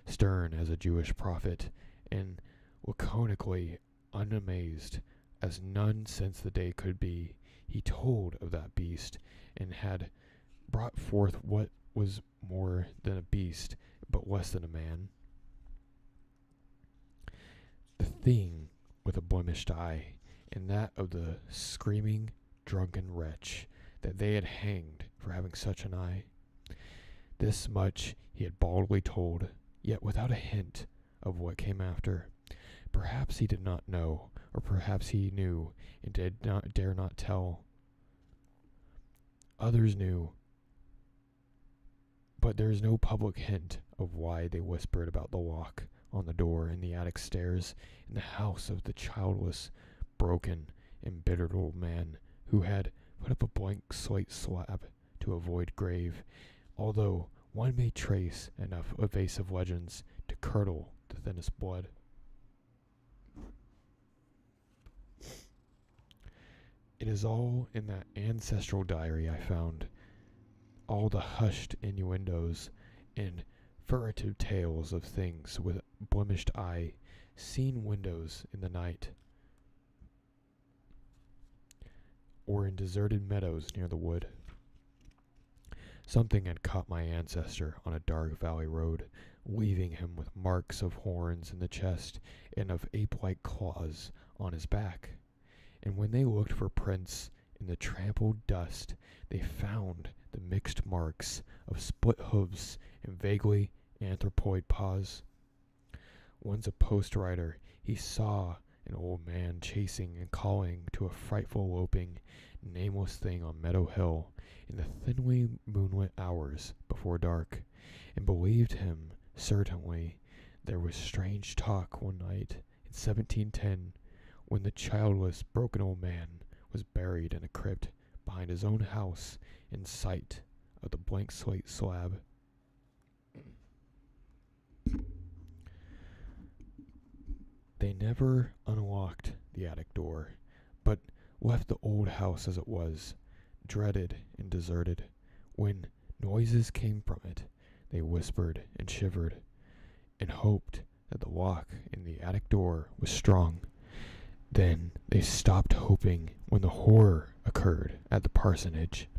stern as a Jewish prophet, and laconically unamazed as none since the day could be. He told of that beast, and had brought forth what was more than a beast, but less than a man. The thing with a blemished eye, and that of the screaming, drunken wretch that they had hanged for having such an eye. This much he had baldly told, yet without a hint of what came after. Perhaps he did not know, or perhaps he knew and dare not tell. Others knew, but there is no public hint of why they whispered about the lock on the door in the attic stairs in the house of the childless, broken, embittered old man who had put up a blank slate slab to avoid grave, although one may trace enough evasive legends to curdle the thinnest blood. It is all in that ancestral diary I found, all the hushed innuendos and furtive tales of things with blemished eye, seen windows in the night, or in deserted meadows near the wood. Something had caught my ancestor on a dark valley road, leaving him with marks of horns in the chest and of ape-like claws on his back. And when they looked for prints in the trampled dust, they found the mixed marks of split hooves and vaguely anthropoid paws. Once a post rider, he saw an old man chasing and calling to a frightful loping, nameless thing on Meadow Hill in the thinly moonlit hours before dark, and believed him certainly. There was strange talk one night in 1710 when the childless, broken old man was buried in a crypt behind his own house in sight of the blank slate slab. They never unlocked the attic door, but left the old house as it was, dreaded and deserted. When noises came from it, they whispered and shivered, and hoped that the lock in the attic door was strong. Then they stopped hoping when the horror occurred at the parsonage,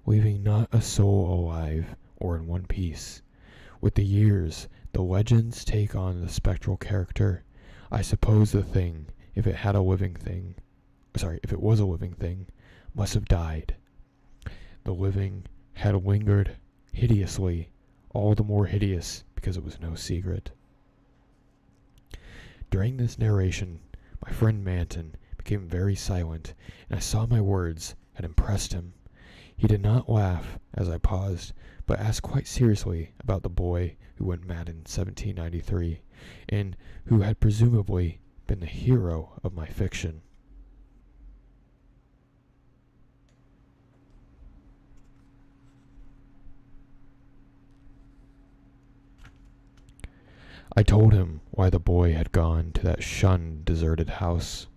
leaving not a soul alive or in one piece. With the years, the legends take on the spectral character. I suppose the thing, if it was a living thing, must have died. The living had lingered hideously, all the more hideous because it was no secret. During this narration, my friend Manton became very silent, and I saw my words had impressed him. He did not laugh as I paused, but asked quite seriously about the boy who went mad in 1793, and who had presumably been the hero of my fiction. I told him why the boy had gone to that shunned, deserted house,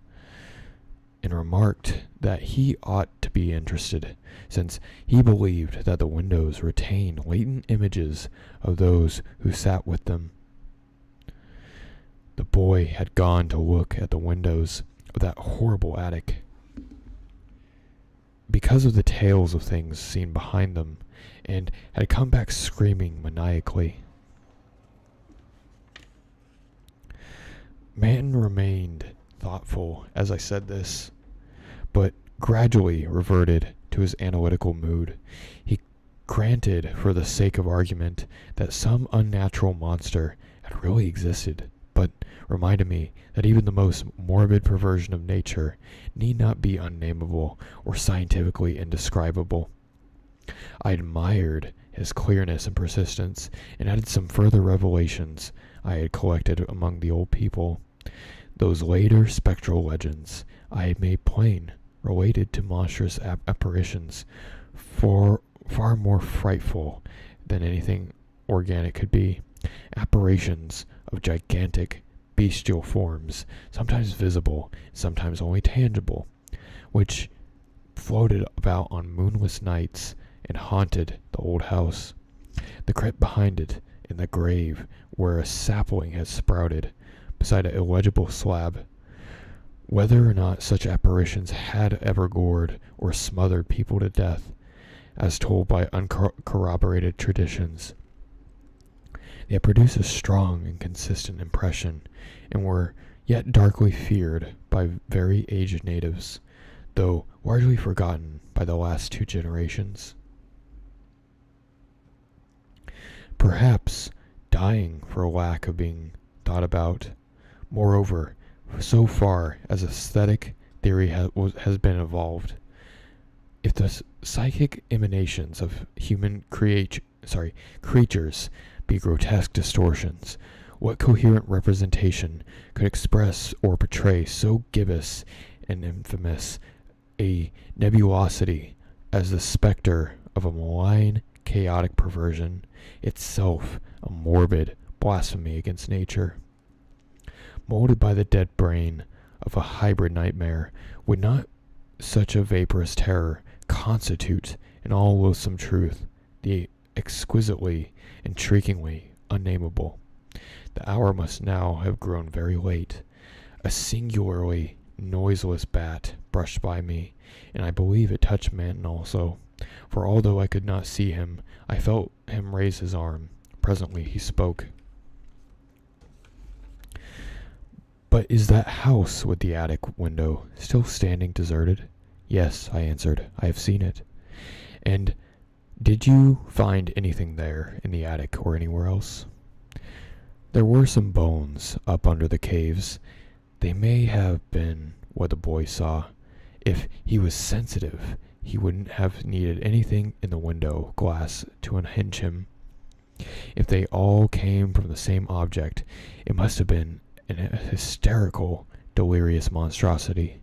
and remarked that he ought to be interested, since he believed that the windows retained latent images of those who sat with them. The boy had gone to look at the windows of that horrible attic. Because of the tales of things seen behind them, and had come back screaming maniacally. Manton remained thoughtful as I said this, but gradually reverted to his analytical mood. He granted, for the sake of argument, that some unnatural monster had really existed, but reminded me that even the most morbid perversion of nature need not be unnameable or scientifically indescribable. I admired his clearness and persistence, and added some further revelations I had collected among the old people. Those later spectral legends I had made plain related to monstrous apparitions far more frightful than anything organic could be. Apparitions of gigantic bestial forms, sometimes visible, sometimes only tangible, which floated about on moonless nights and haunted the old house, the crypt behind it, and the grave where a sapling had sprouted beside an illegible slab. Whether or not such apparitions had ever gored or smothered people to death, as told by uncorroborated traditions, they had produced a strong and consistent impression, and were yet darkly feared by very aged natives, though largely forgotten by the last 2 generations. Perhaps dying for lack of being thought about. Moreover, so far as aesthetic theory has been evolved, if the psychic emanations of human creatures be grotesque distortions, what coherent representation could express or portray so gibbous and infamous a nebulosity as the specter of a malign, chaotic perversion, itself a morbid blasphemy against nature? Molded by the dead brain of a hybrid nightmare, would not such a vaporous terror constitute, in all loathsome truth, the exquisitely, intriguingly unnameable? The hour must now have grown very late. A singularly noiseless bat brushed by me, and I believe it touched Manton also, for although I could not see him, I felt him raise his arm. Presently he spoke. "But is that house with the attic window still standing deserted?" "Yes," I answered, "I have seen it." "And did you find anything there in the attic or anywhere else?" "There were some bones up under the caves. They may have been what the boy saw. If he was sensitive, he wouldn't have needed anything in the window glass to unhinge him. If they all came from the same object, it must have been an hysterical, delirious monstrosity.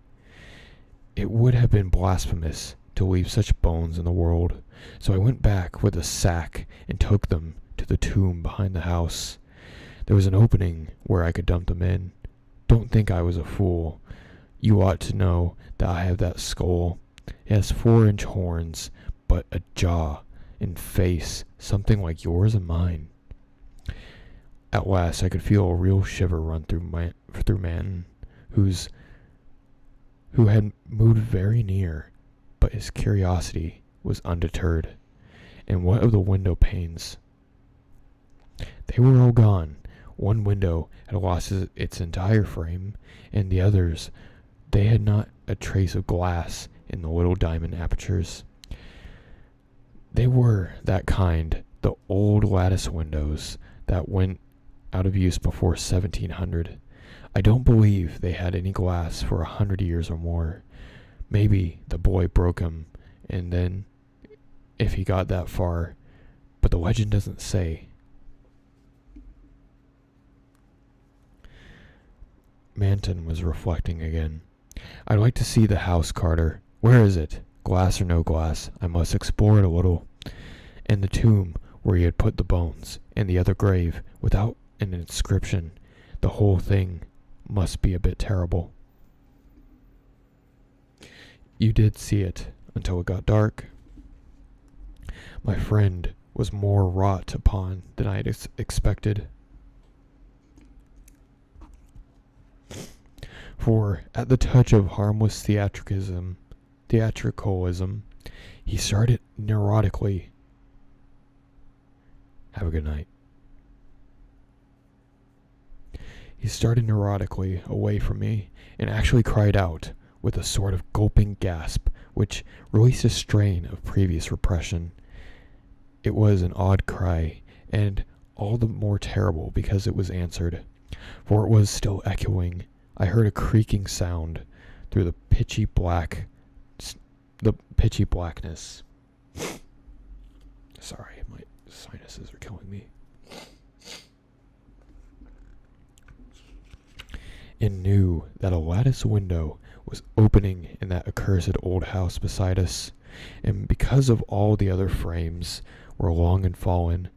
It would have been blasphemous to leave such bones in the world, so I went back with a sack and took them to the tomb behind the house. There was an opening where I could dump them in. Don't think I was a fool. You ought to know that I have that skull. It has 4-inch horns, but a jaw and face something like yours and mine." At last I could feel a real shiver run through Manton, who had moved very near, but his curiosity was undeterred. "And what of the window panes?" "They were all gone. One window had lost its entire frame, and the others, they had not a trace of glass in the little diamond apertures. They were that kind, the old lattice windows that went out of use before 1700. I don't believe they had any glass for 100 years or more. Maybe the boy broke 'em, and then, if he got that far, but the legend doesn't say." Manton was reflecting again. "I'd like to see the house, Carter. Where is it? Glass or no glass, I must explore it a little. And the tomb where he had put the bones, and the other grave without an inscription. The whole thing must be a bit terrible." You did see it until it got dark. My friend was more wrought upon than I had expected. For at the touch of harmless theatricalism, he started neurotically. Have a good night. He started neurotically away from me and actually cried out with a sort of gulping gasp which released a strain of previous repression. It was an odd cry, and all the more terrible because it was answered, for it was still echoing. I heard a creaking sound through the pitchy blackness. Sorry, my sinuses are killing me. And knew that a lattice window was opening in that accursed old house beside us, and because of all the other frames were long and fallen,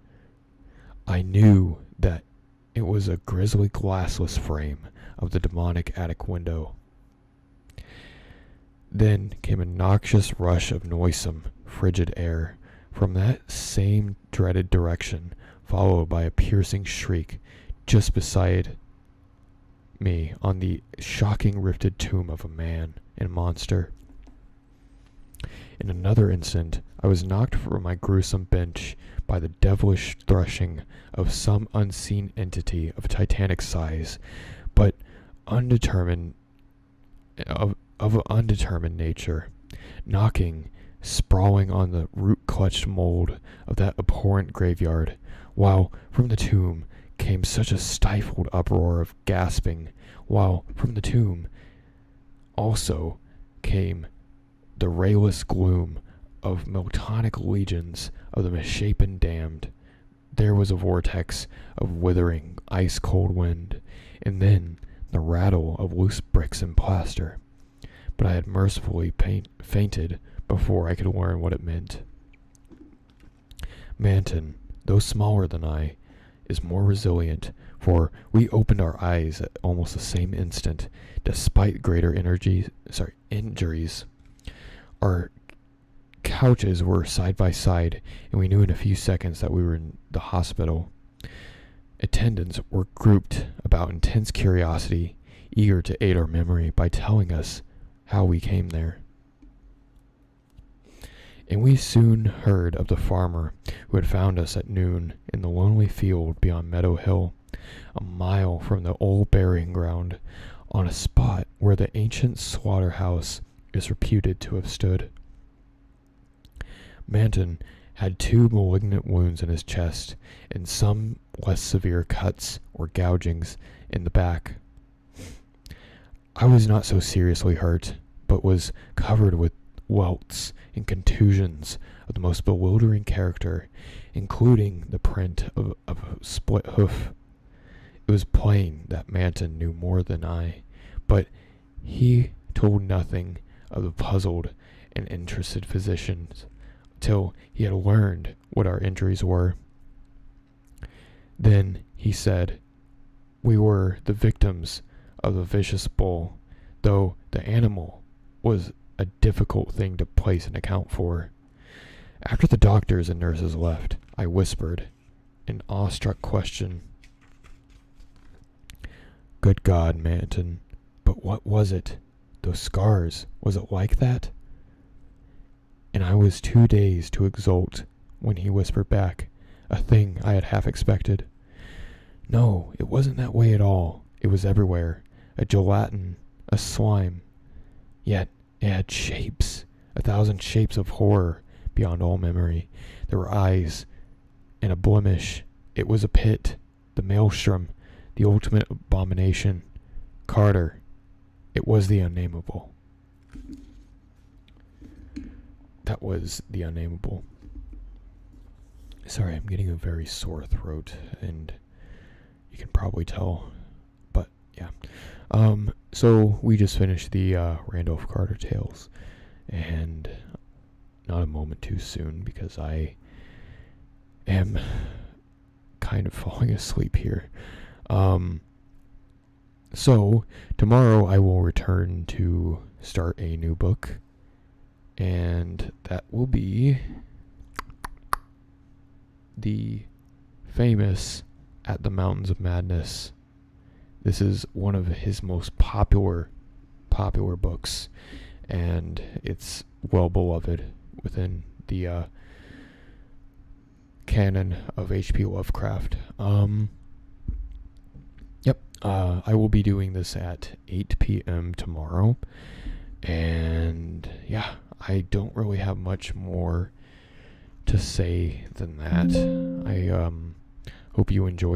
I knew that it was a grisly glassless frame of the demonic attic window. Then came a noxious rush of noisome, frigid air from that same dreaded direction, followed by a piercing shriek just beside me on the shocking rifted tomb of a man and monster. In another instant, I was knocked from my gruesome bench by the devilish threshing of some unseen entity of titanic size, but undetermined of undetermined nature, knocking, sprawling on the root-clutched mold of that abhorrent graveyard, while from the tomb came such a stifled uproar of gasping, while from the tomb also came the rayless gloom of Miltonic legions of the misshapen damned. There was a vortex of withering, ice-cold wind, and then the rattle of loose bricks and plaster. But I had mercifully fainted before I could learn what it meant. Manton, though smaller than I, is more resilient, for we opened our eyes at almost the same instant, despite greater injuries. Our couches were side by side, and we knew in a few seconds that we were in the hospital. Attendants were grouped about intense curiosity, eager to aid our memory by telling us how we came there. And we soon heard of the farmer who had found us at noon in the lonely field beyond Meadow Hill, a mile from the old burying ground, on a spot where the ancient slaughterhouse is reputed to have stood. Manton had 2 malignant wounds in his chest, and some less severe cuts or gougings in the back. I was not so seriously hurt, but was covered with welts and contusions of the most bewildering character, including the print of a split hoof. It was plain that Manton knew more than I, but he told nothing of the puzzled and interested physicians till he had learned what our injuries were. Then he said, we were the victims of the vicious bull, though the animal was a difficult thing to place an account for. After the doctors and nurses left, I whispered, an awestruck question. Good God, Manton, but what was it? Those scars, was it like that? And I was too dazed to exult when he whispered back, a thing I had half expected. No, it wasn't that way at all. It was everywhere. A gelatin, a slime. Yet it had shapes, 1,000 shapes of horror beyond all memory. There were eyes and a blemish. It was a pit, the maelstrom, the ultimate abomination. Carter, it was the unnameable. That was the unnameable. Sorry, I'm getting a very sore throat, and you can probably tell, but yeah. So we just finished the Randolph Carter Tales, and not a moment too soon because I am kind of falling asleep here. So tomorrow I will return to start a new book, and that will be the famous At the Mountains of Madness. This is one of his most popular books, and it's well beloved within the canon of H.P. Lovecraft. I will be doing this at 8 p.m. tomorrow, and yeah, I don't really have much more to say than that. I hope you enjoyed